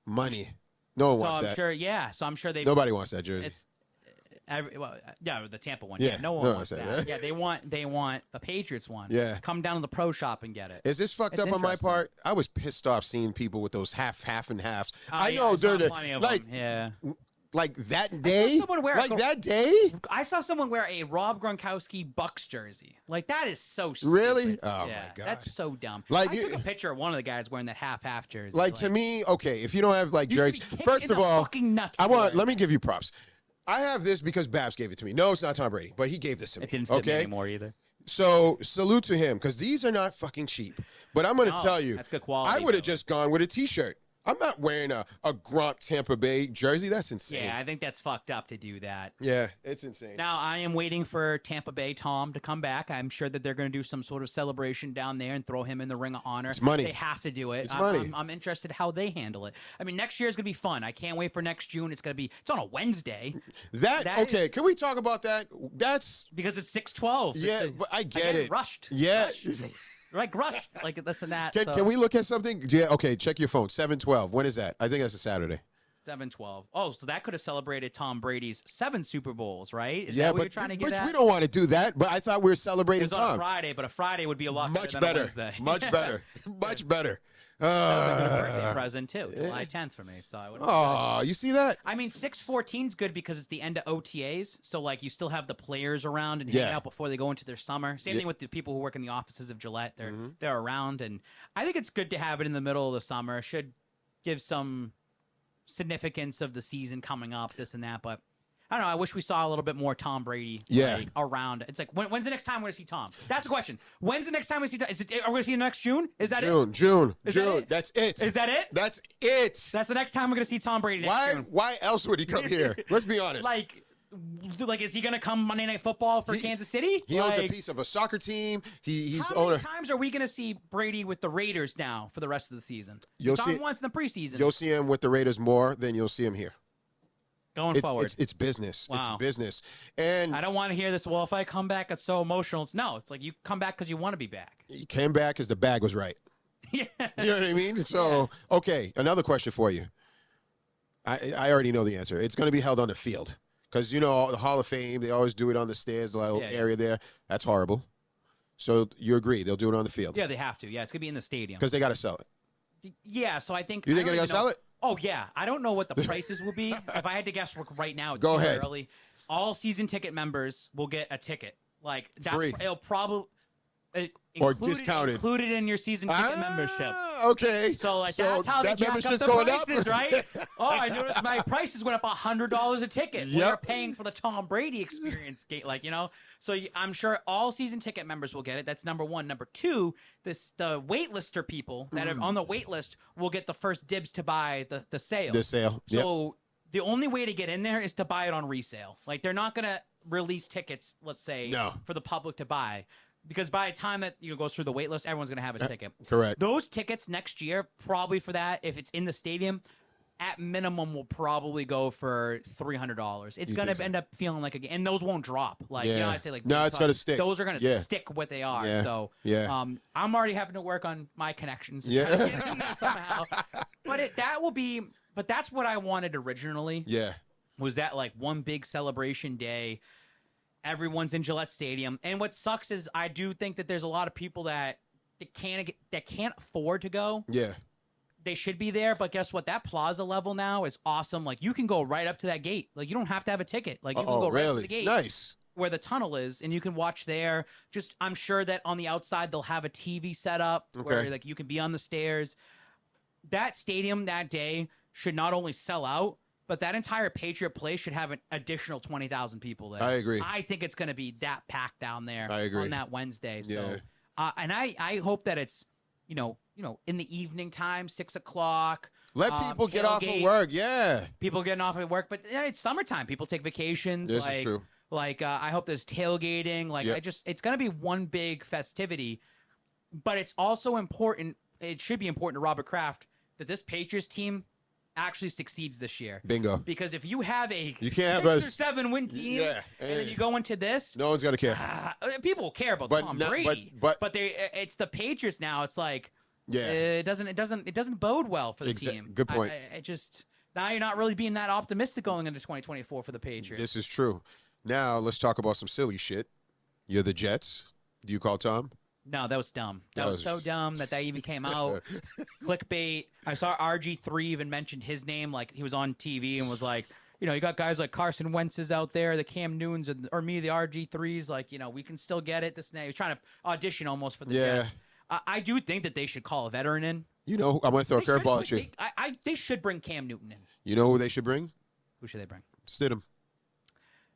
money. No one wants I'm that. sure. Yeah, so I'm sure they. Nobody wants that jersey. It's the Tampa one. Yeah, no one wants that. Yeah, they want the Patriots one. Yeah, come down to the pro shop and get it. Is this fucked up on my part? I was pissed off seeing people with those half and halves. I yeah, know they're like them. Like that day? That day? I saw someone wear a Rob Gronkowski Bucks jersey. Like, that is so stupid. Really? Oh, my God. That's so dumb. Like, I took a picture of one of the guys wearing that half jersey. Like, to me, okay, if you don't have, like, jerseys. First of all, let me give you props. I have this because Babs gave it to me. No, it's not Tom Brady, but he gave this to me. It didn't fit me anymore either. So, salute to him, because these are not fucking cheap. But I'm going to tell you, that's good quality, I would have just gone with a T-shirt. I'm not wearing a Gronk Tampa Bay jersey. That's insane. Yeah, I think that's fucked up to do that. Yeah, it's insane. Now, I am waiting for Tampa Bay Tom to come back. I'm sure that they're going to do some sort of celebration down there and throw him in the Ring of Honor. It's money. They have to do it. It's money. I'm interested how they handle it. I mean, next year is going to be fun. I can't wait for next June. It's on a Wednesday. Okay, can we talk about that? That's because it's 6/12. Yeah, but I get it. Rushed. Yeah. Rushed, like this and that. Can we look at something? Yeah, okay, check your phone. 7/12. When is that? I think that's a Saturday. 7/12. Oh, so that could have celebrated Tom Brady's 7 Super Bowls, right? Is yeah, that what but you're trying to get at? We don't want to do that. But I thought we were celebrating it was Tom. on a Friday, but a Friday would be a lot much better. Than Much better. Much better. Much better. That was a good birthday present too, July 10th for me. So I would. Oh, you see that? I mean, 6/14 is good because it's the end of OTAs, so like you still have the players around and hanging out before they go into their summer. Same thing with the people who work in the offices of Gillette; they're around, and I think it's good to have it in the middle of the summer. It should give some significance of the season coming up, this and that, but. I don't know. I wish we saw a little bit more Tom Brady around. It's like, when's the next time we're going to see Tom? That's the question. When's the next time we see Tom? Are we going to see him next June? Is that June. It? That's it. Is that it? That's it. That's the next time we're going to see Tom Brady next June. Why else would he come here? Let's be honest. Like, is he going to come Monday Night Football for Kansas City? He owns a piece of a soccer team. How many times are we going to see Brady with the Raiders now for the rest of the season? You saw him once in the preseason. You'll see him with the Raiders more than you'll see him here. Going forward. It's business. Wow. It's business. And I don't want to hear this, well, if I come back, it's so emotional. It's like you come back because you want to be back. He came back because the bag was right. Yeah. You know what I mean? So, okay, another question for you. I already know the answer. It's going to be held on the field. Because, the Hall of Fame, they always do it on the stairs, the little area there. That's horrible. So you agree. They'll do it on the field. Yeah, they have to. Yeah, it's going to be in the stadium. Because they got to sell it. Yeah, so I think... You think they're going to sell it? Oh, yeah. I don't know what the prices will be. If I had to guess right now, it's Go too ahead. early. All season ticket members will get a ticket. Like free. It'll probably... or discounted. Included in your season ticket membership. Okay. So that's how they jack up the prices, right? Oh, I noticed my prices went up $100 a ticket. Yep. We're paying for the Tom Brady experience, So I'm sure all season ticket members will get it. That's number one. Number two, the waitlister people that are on the wait list will get the first dibs to buy the sale. The sale. So the only way to get in there is to buy it on resale. Like they're not going to release tickets, let's say, for the public to buy. Because by the time that goes through the wait list, everyone's going to have a ticket. Correct. Those tickets next year, probably for that, if it's in the stadium, at minimum will probably go for $300. It's going to end up feeling like and those won't drop. I say no, it's going to stick. Those are going to stick what they are. Yeah. So I'm already having to work on my connections. Somehow. But but that's what I wanted originally. Yeah. Was that like one big celebration day? Everyone's in Gillette Stadium, and what sucks is I do think that there's a lot of people that can't afford to go. Yeah, they should be there, but guess what? That plaza level now is awesome. Like you can go right up to that gate. Like you don't have to have a ticket. Like you can go right up to the gate. Nice. Where the tunnel is, and you can watch there. Just I'm sure that on the outside they'll have a TV set up where like you can be on the stairs. That stadium that day should not only sell out, but that entire Patriot Place should have an additional 20,000 people there. I agree. I think it's going to be that packed down there on that Wednesday. Yeah. So, and I hope that it's, in the evening time, 6 o'clock. Let people get off of work. Yeah. People getting off of work. But it's summertime. People take vacations. This is true. I hope there's tailgating. It's going to be one big festivity. But it's also important. It should be important to Robert Kraft that this Patriots team actually succeeds this year. Bingo. Because if you have a you can't 6 or 7 win team, and then you go into this, no one's gonna care. People will care about Tom Brady, but it's the Patriots now. It's like, it doesn't bode well for the team. Good point. Now you're not really being that optimistic going into 2024 for the Patriots. This is true. Now let's talk about some silly shit. You're the Jets. Do you call Tom? No, that was dumb. That was so dumb that even came out. Clickbait. I saw RG3 even mentioned his name. Like, he was on TV and was like, you got guys like Carson Wentz's out there, the Cam Newtons, or me, the RG3s. Like, we can still get it. This and that. He was trying to audition almost for the Jets. I do think that they should call a veteran in. I'm going to throw a curveball at you. They should bring Cam Newton in. You know who they should bring? Who should they bring? Stidham.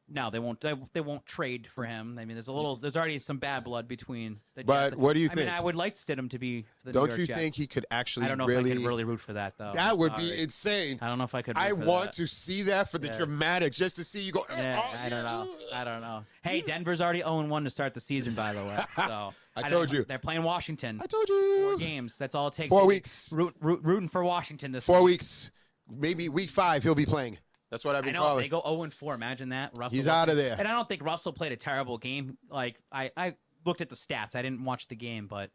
No, they won't. They won't trade for him. I mean, there's already some bad blood between the Jets. But what do you think? I mean, I would like Stidham to be for the Don't New York you Jets. think he could actually I don't know really... if I could really root for that, though. That I'm would sorry. be insane. I don't know if I could root I for want that. to see that for the dramatics, just to see you go... Yeah, I don't know. I don't know. Hey, Denver's already 0-1 to start the season, by the way. So I told you. They're playing Washington. I told you. 4 games. That's all it takes. 4 weeks. Rooting for Washington this 4 week. weeks. Maybe week 5 he'll be playing. That's what I've been calling. They go 0-4. Imagine that. Russell He's out of there. And I don't think Russell played a terrible game. Like I looked at the stats. I didn't watch the game, but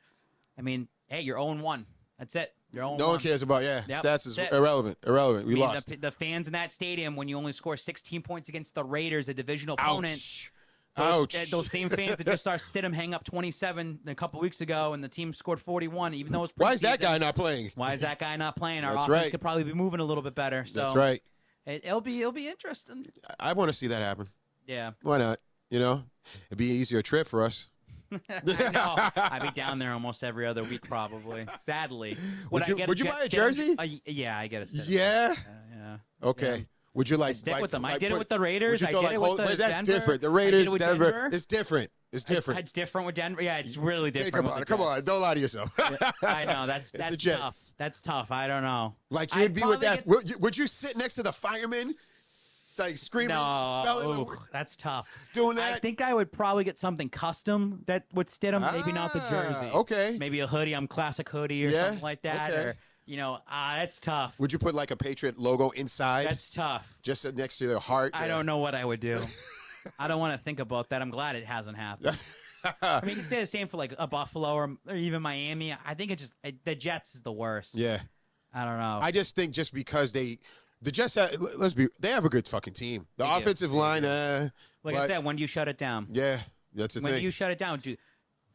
I mean, hey, you're 0-1. That's it. You're 0-1. No one cares about, stats is irrelevant. We lost. The fans in that stadium, when you only score 16 points against the Raiders, a divisional opponent. Ouch. Those same fans that just saw Stidham hang up 27 a couple weeks ago, and the team scored 41, even though it was preseason. Why is that guy not playing? Why is that guy not playing? Our That's offense right. could probably be moving a little bit better. So That's right. It'll be interesting. I want to see that happen. Yeah. Why not? You know, it'd be an easier trip for us. I know. I'd be down there almost every other week, probably. Sadly. Would you buy a jersey? Yeah, I get a Stidham. Yeah. Yeah. Okay. Yeah. Would you like Stick with them. I like did it put- with the Raiders. would you I throw, did it like, with the that's Denver. different. The I did Raiders, it with Denver. Denver. It's different. It's different. It's different with Denver. Yeah, it's really different. Think with about the it. Come on, Jets. don't lie to yourself. I know that's the tough. Jets. That's tough. I don't know. Like you'd I'd be with probably that. get- Would you sit next to the fireman, like screaming, spelling, No, that's tough. doing that? I think I would probably get something custom that would Stidham. Maybe not the jersey. Okay. Maybe a hoodie. I'm classic hoodie or Yeah, something like that. okay. Or that's tough. Would you put like a Patriot logo inside, That's tough. just next to their heart? I don't know what I would do. I don't want to think about that. I'm glad it hasn't happened. I mean, you can say the same for like a Buffalo or even Miami. I think the Jets is the worst. Yeah. I don't know. I just think just because the Jets, they have a good fucking team. The They do. offensive line, like I but- said, when do you shut it down? yeah, that's the When thing. do you shut it down?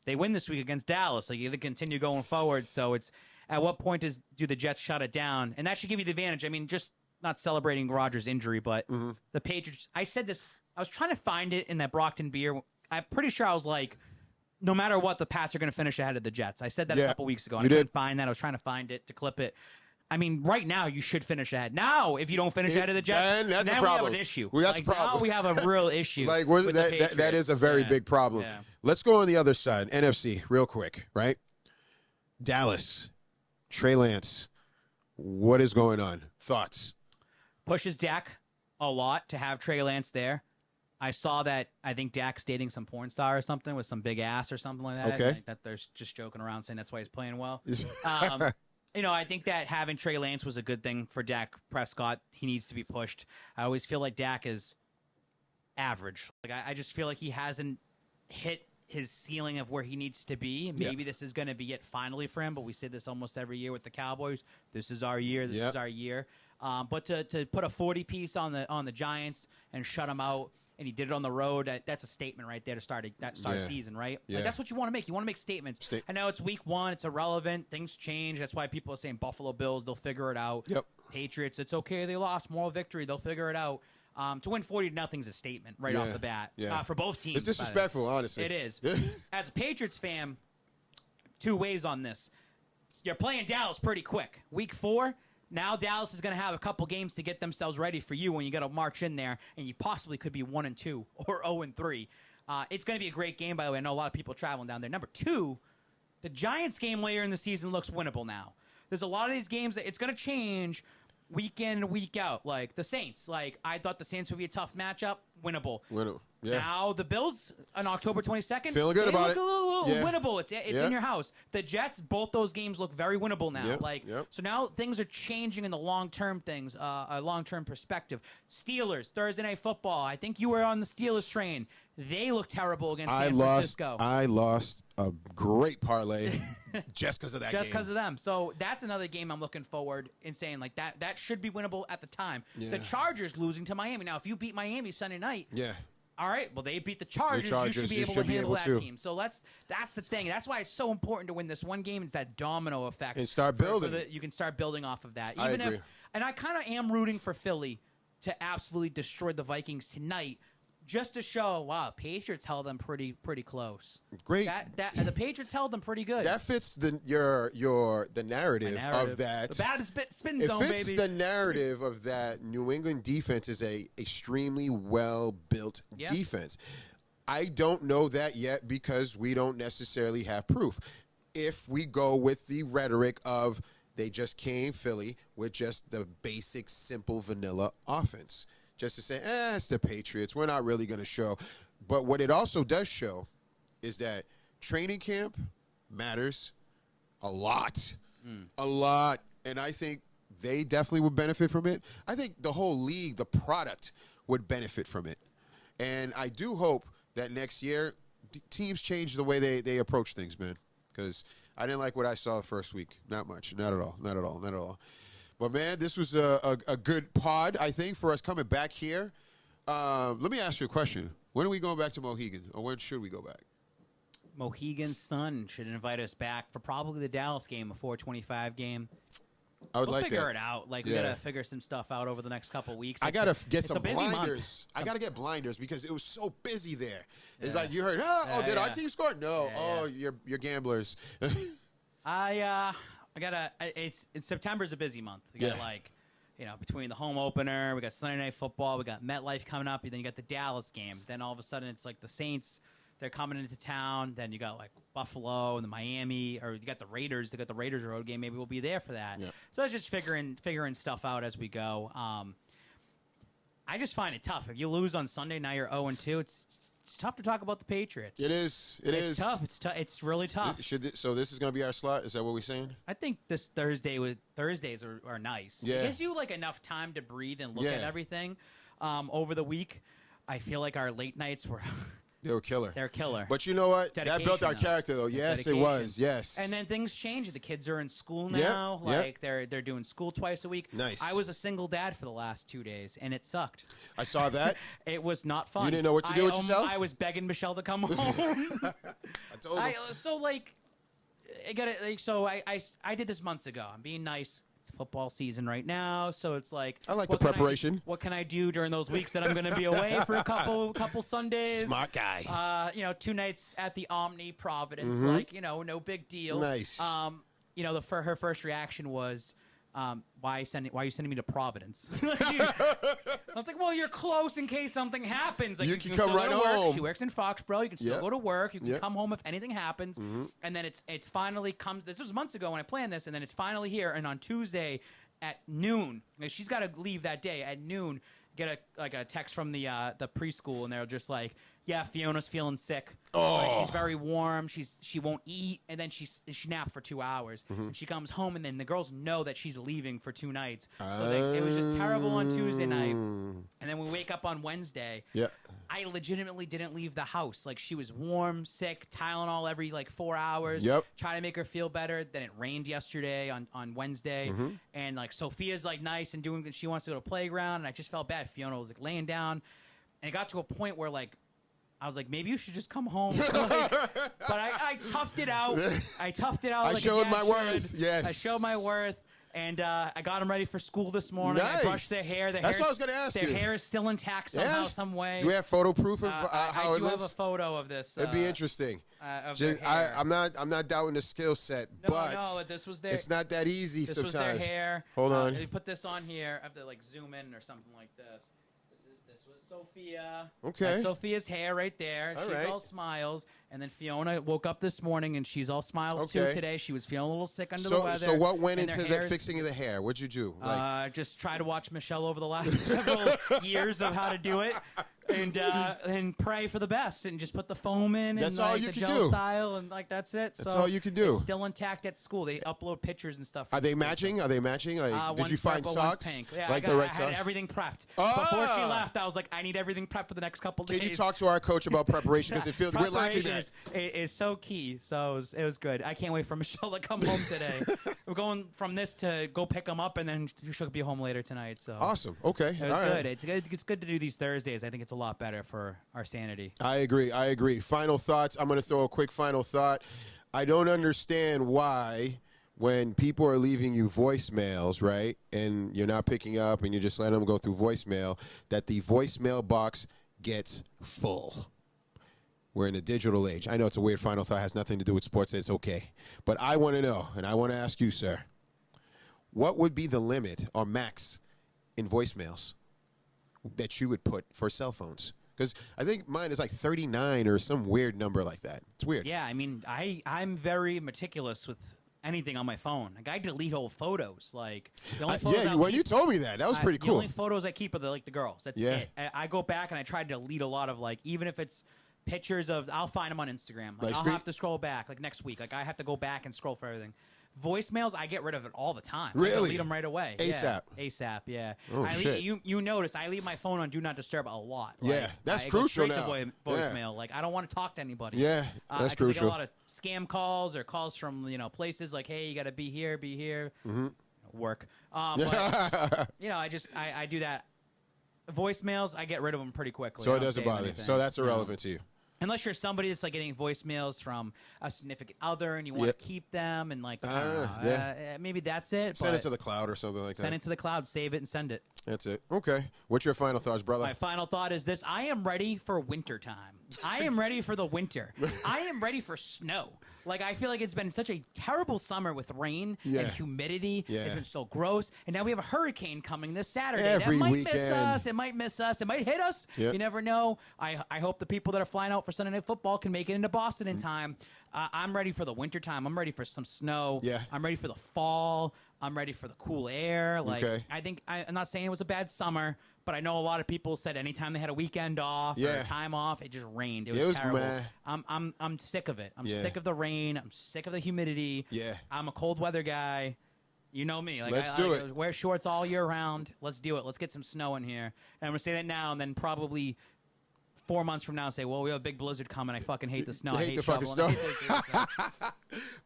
They win this week against Dallas. Like you got to continue going forward. So it's at what point do the Jets shut it down? And that should give you the advantage. I mean, just not celebrating Rodgers' injury, but the Patriots. I said this. I was trying to find it in that Brockton beer. I'm pretty sure I was like, no matter what, the Pats are going to finish ahead of the Jets. I said that a couple weeks ago. And You I did. couldn't find that. I was trying to find it to clip it. I mean, right now you should finish ahead. Now, if you don't finish ahead of the Jets, then that's a we problem. have an issue. Well, that's like, a problem. Now we have a real issue. Like with the that Patriots. is a very Yeah. big problem. Yeah. Let's go on the other side, NFC, real quick, right? Dallas, Trey Lance, what is going on? Thoughts? Pushes Dak a lot to have Trey Lance there. I saw that. I think Dak's dating some porn star or something with some big ass or something like that. Okay. Like that they're just joking around saying that's why he's playing well. I think that having Trey Lance was a good thing for Dak Prescott. He needs to be pushed. I always feel like Dak is average. Like I just feel like he hasn't hit his ceiling of where he needs to be. Maybe this is going to be it finally for him, but we say this almost every year with the Cowboys. This is our year. This is our year. But to put a 40 piece on the Giants and shut them out, and he did it on the road, that's a statement right there to start season, right? Yeah. Like, that's what you want to make. You want to make statements. I know it's week 1. It's irrelevant. Things change. That's why people are saying Buffalo Bills, they'll figure it out. Yep. Patriots, it's okay. They lost. Moral victory. They'll figure it out. To win 40-0 is a statement right off the bat for both teams. It's disrespectful, honestly. It is. As a Patriots fan, 2 ways on this. You're playing Dallas pretty quick. Week 4, now Dallas is going to have a couple games to get themselves ready for you when you got to march in there, and you possibly could be 1-2 or 0-3. It's going to be a great game, by the way. I know a lot of people traveling down there. Number 2, the Giants game later in the season looks winnable now. There's a lot of these games that it's going to change week in, week out. Like the Saints. Like I thought the Saints would be a tough matchup. Winnable. Yeah. Now the Bills on October 22nd. Feeling good about it. A little Yeah. winnable. It's in your house. The Jets, both those games look very winnable now. So now things are changing in the long-term things, a long-term perspective. Steelers, Thursday Night Football. I think you were on the Steelers train. They look terrible against San Francisco. I lost a great parlay just because of that game. Just because of them. So that's another game I'm looking forward in saying like that should be winnable at the time. Yeah. The Chargers losing to Miami. Now, if you beat Miami Sunday night, Yeah. all right, well, they beat the Chargers. You should be able to handle that team. So that's the thing. That's why it's so important to win this one game. It's that domino effect. And start building. You can start building off of that. I agree. And I kind of am rooting for Philly to absolutely destroy the Vikings tonight. just to show, wow, Patriots held them pretty close. Great. That the Patriots held them pretty good. That fits the narrative of that. The bad spin It zone, fits baby. the narrative of that New England defense is a extremely well-built defense. I don't know that yet because we don't necessarily have proof. If we go with the rhetoric of they just came Philly with just the basic, simple, vanilla offense, just to say, it's the Patriots. We're not really going to show. But what it also does show is that training camp matters a lot. A lot. And I think they definitely would benefit from it. I think the whole league, the product, would benefit from it. And I do hope that next year teams change the way they approach things, man. Because I didn't like what I saw the first week. Not much. Not at all. Not at all. Not at all. But, man, this was a good pod, I think, for us coming back here. Let me ask you a question. When are we going back to Mohegan? Or when should we go back? Mohegan's son should invite us back for probably the Dallas game, a 4:25 game. I would We'll like figure that. it out. Like, we got to figure some stuff out over the next couple of weeks. I got to get it's some a busy blinders. month. I got to get blinders because it was so busy there. It's like you heard, did our team score? No. You're gamblers. I gotta. It's September's a busy month. We got between the home opener, we got Sunday Night Football, we got MetLife coming up, and then you got the Dallas game. Then all of a sudden, it's like the Saints. They're coming into town. Then you got like Buffalo and the Miami, or you got the Raiders. They got the Raiders road game. Maybe we'll be there for that. Yeah. So it's just figuring stuff out as we go. I just find it tough. If you lose on Sunday, now you're 0-2. It's tough to talk about the Patriots. It is. It's tough. It's really tough. So this is going to be our slot? Is that what we're saying? I think this Thursdays are nice. Yeah. It gives you like enough time to breathe and look at everything over the week. I feel like our late nights were They were killer. They're killer. But you know what? Dedication, that built our though. character, though. Yes, it was. Yes. And then things change. The kids are in school now. They're doing school twice a week. Nice. I was a single dad for the last 2 days, and it sucked. I saw that. It was not fun. You didn't know what to do with yourself? I was begging Michelle to come home. I told her. I did this months ago. I'm being nice. It's football season right now, so it's like I like the preparation. What can I do during those weeks that I'm going to be away for a couple Sundays? Smart guy. 2 nights at the Omni Providence, no big deal. Nice. Her first reaction was, why are you sending me to Providence? I was like, well, you're close in case something happens. Like, you can come right home. home. She works in Foxborough. You can still go to work. You can come home if anything happens. And then it's finally comes. This was months ago when I planned this, and then it's finally here. And on Tuesday at noon, she's got to leave that day at noon. Get a text from the preschool, and they're just like, yeah, Fiona's feeling sick. Oh. She's very warm. She won't eat, and then she napped for 2 hours. And she comes home, and then the girls know that she's leaving for 2 nights. So it was just terrible on Tuesday night. And then we wake up on Wednesday. Yeah. I legitimately didn't leave the house. Like, she was warm, sick, Tylenol every 4 hours. Yep. Try to make her feel better. Then it rained yesterday on Wednesday, and Sophia's nice and doing. She wants to go to the playground, and I just felt bad. Fiona was laying down, and it got to a point where I was like, maybe you should just come home. But I toughed it out. I showed my worth. Yes. I showed my worth. And I got them ready for school this morning. Nice. I brushed their hair. That's what I was going to ask you. Their hair is still intact somehow, some way. Do we have photo proof of how I it do looks? have a photo of this. It'd be interesting. Of their hair. I'm not doubting the skill set, but this was their. it's not that easy This sometimes. was their hair. Hold on. They put this on here. I have to zoom in or something like this. This was Sophia. Okay. That's Sophia's hair right there. All she's right. all smiles. And then Fiona woke up this morning and she's all smiles Okay. too today. She was feeling a little sick under the weather. So what went and into their the hair's- fixing of the hair? What'd you do? just try to watch Michelle over the last several years of how to do it, and pray for the best, and just put the foam in. That's and, all like, you the can gel do. style, and that's it. That's all you can do. It's still intact at school. They upload pictures and stuff. Are they matching? Did One's you find purple, one's socks? pink. Yeah, Like I the Red had Sox? everything prepped. Ah! Before she left, I was like, I need everything prepped for the next couple days. Can you talk to our coach about preparation? Because we're lacking Preparation that. is so key. So it was good. I can't wait for Michelle to come home today. We're going from this to go pick them up, and then she'll be home later tonight. So Awesome. Okay. it was All good. right. It's good to do these Thursdays. I think it's a lot better for our sanity. I agree. Final thoughts. I'm going to throw a quick final thought. I don't understand why when people are leaving you voicemails, right, and you're not picking up and you just let them go through voicemail, that the voicemail box gets full. We're in a digital age. I know it's a weird final thought. It has nothing to do with sports. It's okay. But I want to know, and I want to ask you, sir, what would be the limit or max in voicemails that you would put for cell phones? Because I think mine is like 39 or some weird number like that. It's weird. Yeah, I mean, I'm very meticulous with anything on my phone. Like, I delete whole photos. Like, the only photos when you told me that was pretty cool. The only photos I keep are the girls. That's it. I go back and I try to delete a lot of, like, even if it's pictures of, I'll find them on Instagram. Like, I'll have to scroll back, like next week. Like, I have to go back and scroll for everything. Voicemails, I get rid of it all the time. Really? I delete them right away. ASAP. Yeah. ASAP, yeah. Oh, shit. You notice I leave my phone on Do Not Disturb a lot. Like, Yeah, that's it crucial goes straight now. to voicemail. Like, I don't want to talk to anybody. Yeah, that's crucial. I get a lot of scam calls or calls from, places like, hey, you got to be here. Mm-hmm. Work. But, I do that. Voicemails, I get rid of them pretty quickly. So it doesn't bother you. So that's irrelevant to you. Unless you're somebody that's like getting voicemails from a significant other and you want to keep them and like, I don't know, maybe that's it. Send it to the cloud or something like that. Send it to the cloud, save it, and send it. That's it. Okay. What's your final thoughts, brother? My final thought is this. I am ready for winter time. I am ready for the winter. I am ready for snow. Like, I feel like it's been such a terrible summer with rain and humidity. Yeah. It's been so gross. And now we have a hurricane coming this Saturday. Every that might weekend. miss us. It might miss us. It might hit us. Yep. You never know. I hope the people that are flying out for Sunday Night Football can make it into Boston in time. I'm ready for the winter time. I'm ready for some snow. Yeah. I'm ready for the fall. I'm ready for the cool air. Like, Okay. I think I'm not saying it was a bad summer, but I know a lot of people said anytime they had a weekend off or time off, it just rained. It was terrible. Meh. I'm sick of it. I'm sick of the rain. I'm sick of the humidity. Yeah. I'm a cold weather guy. You know me. Like, Let's do it. Wear shorts all year round. Let's do it. Let's get some snow in here. And I'm gonna say that now, and then probably 4 months from now say, well, we have a big blizzard coming. I fucking hate the snow. You I hate the shoveling. fucking snow.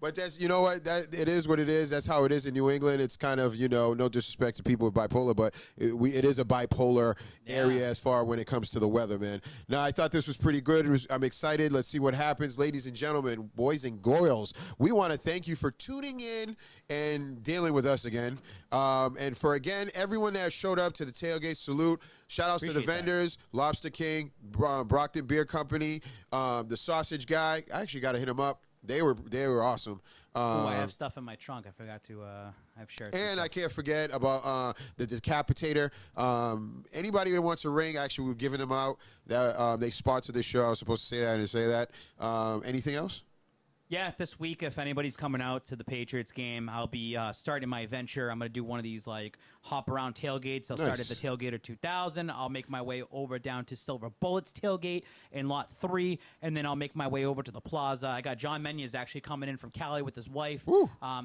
But that's, you know what, that it is what it is. That's how it is in New England. It's kind of, no disrespect to people with bipolar, but it is a bipolar area as far when it comes to the weather, man. Now, I thought this was pretty good. I'm excited. Let's see what happens. Ladies and gentlemen, boys and girls, we want to thank you for tuning in and dealing with us again. And for, again, everyone that showed up to the tailgate, salute. Shout outs to the vendors, Lobster King, Brockton Beer Company, the Sausage Guy. I actually got to hit him up. They were awesome. I have stuff in my trunk. I forgot to. I've shared. And I can't forget about the Decapitator. Anybody that wants a ring, actually, we've given them out. That they sponsored this show. I was supposed to say that. I didn't say that. Anything else? Yeah, this week, if anybody's coming out to the Patriots game, I'll be starting my venture. I'm going to do one of these, like, hop-around tailgates. I'll start at the Tailgater 2000. I'll make my way over down to Silver Bullets Tailgate in Lot 3, and then I'll make my way over to the Plaza. I got John Menyes actually coming in from Cali with his wife.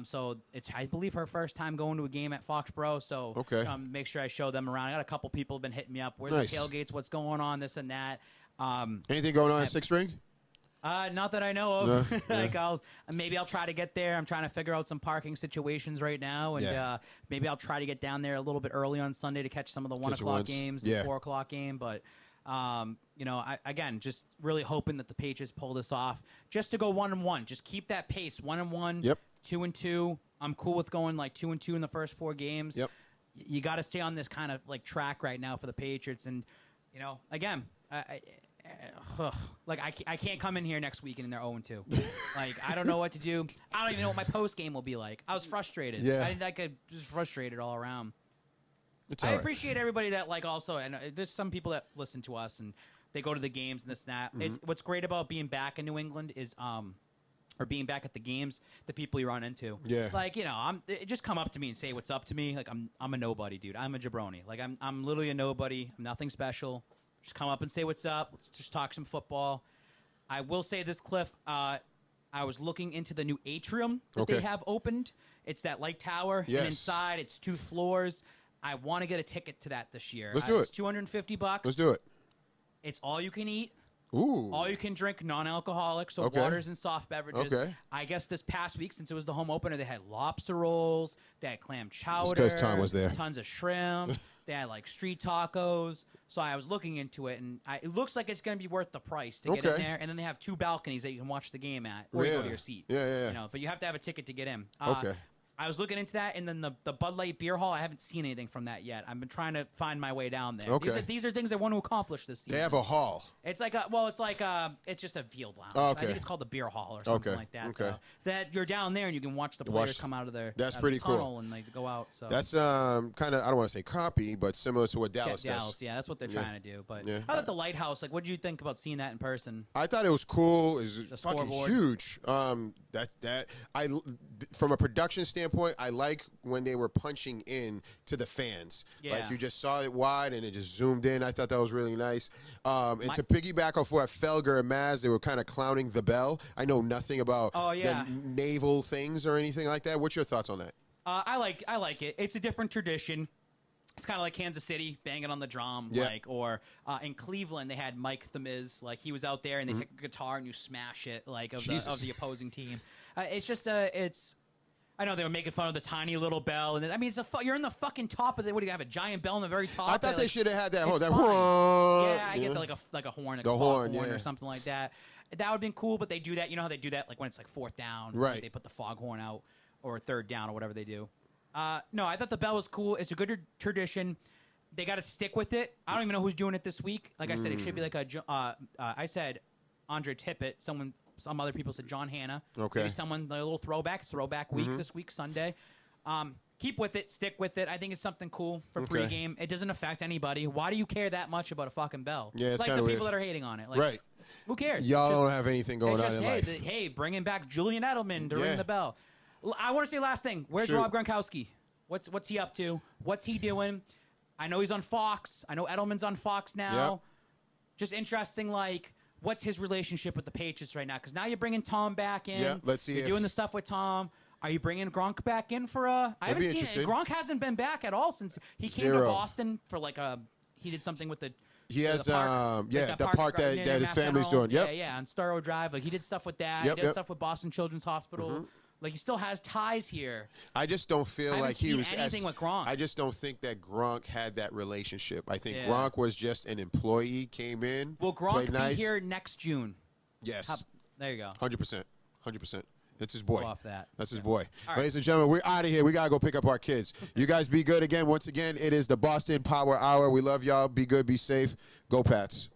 So it's, I believe, her first time going to a game at Foxborough. So make sure I show them around. I got a couple people have been hitting me up. Where's the tailgates? What's going on? This and that. Anything going on at Six Ring? Not that I know of. Like, maybe I'll try to get there. I'm trying to figure out some parking situations right now, and maybe I'll try to get down there a little bit early on Sunday to catch some of the 1 o'clock games, the 4 o'clock game. But again, just really hoping that the Patriots pull this off, just to go 1-1. Just keep that pace, 1-1, 2-2. I'm cool with going like 2-2 in the first 4 games. You got to stay on this kind of like track right now for the Patriots, and again. Like, I can't come in here next week and they're 0-2. Like, I don't know what to do. I don't even know what my post game will be like. I was frustrated. I get just frustrated all around. I appreciate everybody that, like, also, and there's some people that listen to us and they go to the games and this and that. What's great about being back in New England is or being back at the games, the people you run into. Like, just come up to me and say what's up to me. Like, I'm a nobody, dude. I'm a jabroni. Like, I'm literally a nobody. I'm nothing special. Just come up and say what's up. Let's just talk some football. I will say this, Cliff. I was looking into the new atrium that they have opened. It's that light tower, and inside it's 2 floors. I want to get a ticket to that this year. Let's do it. It's $250. Let's do it. It's all you can eat. Ooh. All you can drink, non-alcoholic, so waters and soft beverages. I guess this past week, since it was the home opener, they had lobster rolls, they had clam chowder. Because Tom was there. Tons of shrimp. They had, like, street tacos. So I was looking into it, and it looks like it's going to be worth the price to get in there. And then they have 2 balconies that you can watch the game at, or you go to your seat. Yeah. But you have to have a ticket to get in. I was looking into that, and then the Bud Light Beer Hall, I haven't seen anything from that yet. I've been trying to find my way down there. Okay. These are things I want to accomplish this season. They have a hall. It's like it's just a field lounge. Oh, okay. I think it's called the Beer Hall or something like that. Okay. That you're down there and you can watch the players come out of their That's out pretty of the tunnel cool. and like go out. So That's kind of, I don't want to say copy, but similar to what Dallas does. Dallas, yeah, that's what they're trying to do. But Yeah. how about the lighthouse? Like, what did you think about seeing that in person? I thought it was cool. It's fucking scoreboard. huge. From a production standpoint, I like when they were punching in to the fans. Yeah. Like you just saw it wide and it just zoomed in. I thought that was really nice. And to piggyback off what Felger and Maz, they were kind of clowning the bell. I know nothing about the naval things or anything like that. What's your thoughts on that? I like it. It's a different tradition. It's kind of like Kansas City banging on the drum, or in Cleveland they had Mike the Miz, like he was out there and they take a guitar and you smash it like of the opposing team. It's just I know they were making fun of the tiny little bell, and I mean you're in the fucking top of it. What do you have, a giant bell in the very top? I thought they should have had that horn. Yeah, I get like a horn, horn yeah. or something like that. That would have been cool, but they do that. You know how they do that, like when it's like fourth down, right? Like they put the foghorn out, or third down, or whatever they do. No, I thought the bell was cool. It's a good tradition. They got to stick with it. I don't even know who's doing it this week. Like I said, it should be like I said Andre Tippett. Some other people said John Hanna. Okay. Maybe someone, a little throwback week this week, Sunday. Keep with it. Stick with it. I think it's something cool for pregame. It doesn't affect anybody. Why do you care that much about a fucking bell? Yeah, it's like kind the of people weird. that are hating on it. Like, right. Who cares? Y'all don't have anything going on in life. Hey, bringing back Julian Edelman to ring the bell. I want to say last thing. Where's Rob Gronkowski? What's he up to? What's he doing? I know he's on Fox. I know Edelman's on Fox now. Yep. Just interesting, like, what's his relationship with the Patriots right now? Because now you're bringing Tom back in. Yeah, let's see. You're doing the stuff with Tom. Are you bringing Gronk back in for a? I haven't seen it. Gronk hasn't been back at all since he came to Boston for like a. He did something with the. He has the park that his family's doing. Yep. Yeah, on Starro Drive. Like he did stuff with that. Yep, he did stuff with Boston Children's Hospital. Like he still has ties here. I just don't feel like he was anything with Gronk. I just don't think that Gronk had that relationship. I think Gronk was just an employee, came in. Will Gronk be here next June? Yes. There you go. 100%. 100%. That's his boy. Off that. That's his boy. Right. Ladies and gentlemen, we're out of here. We got to go pick up our kids. You guys be good again. Once again, it is the Boston Power Hour. We love y'all. Be good. Be safe. Go Pats.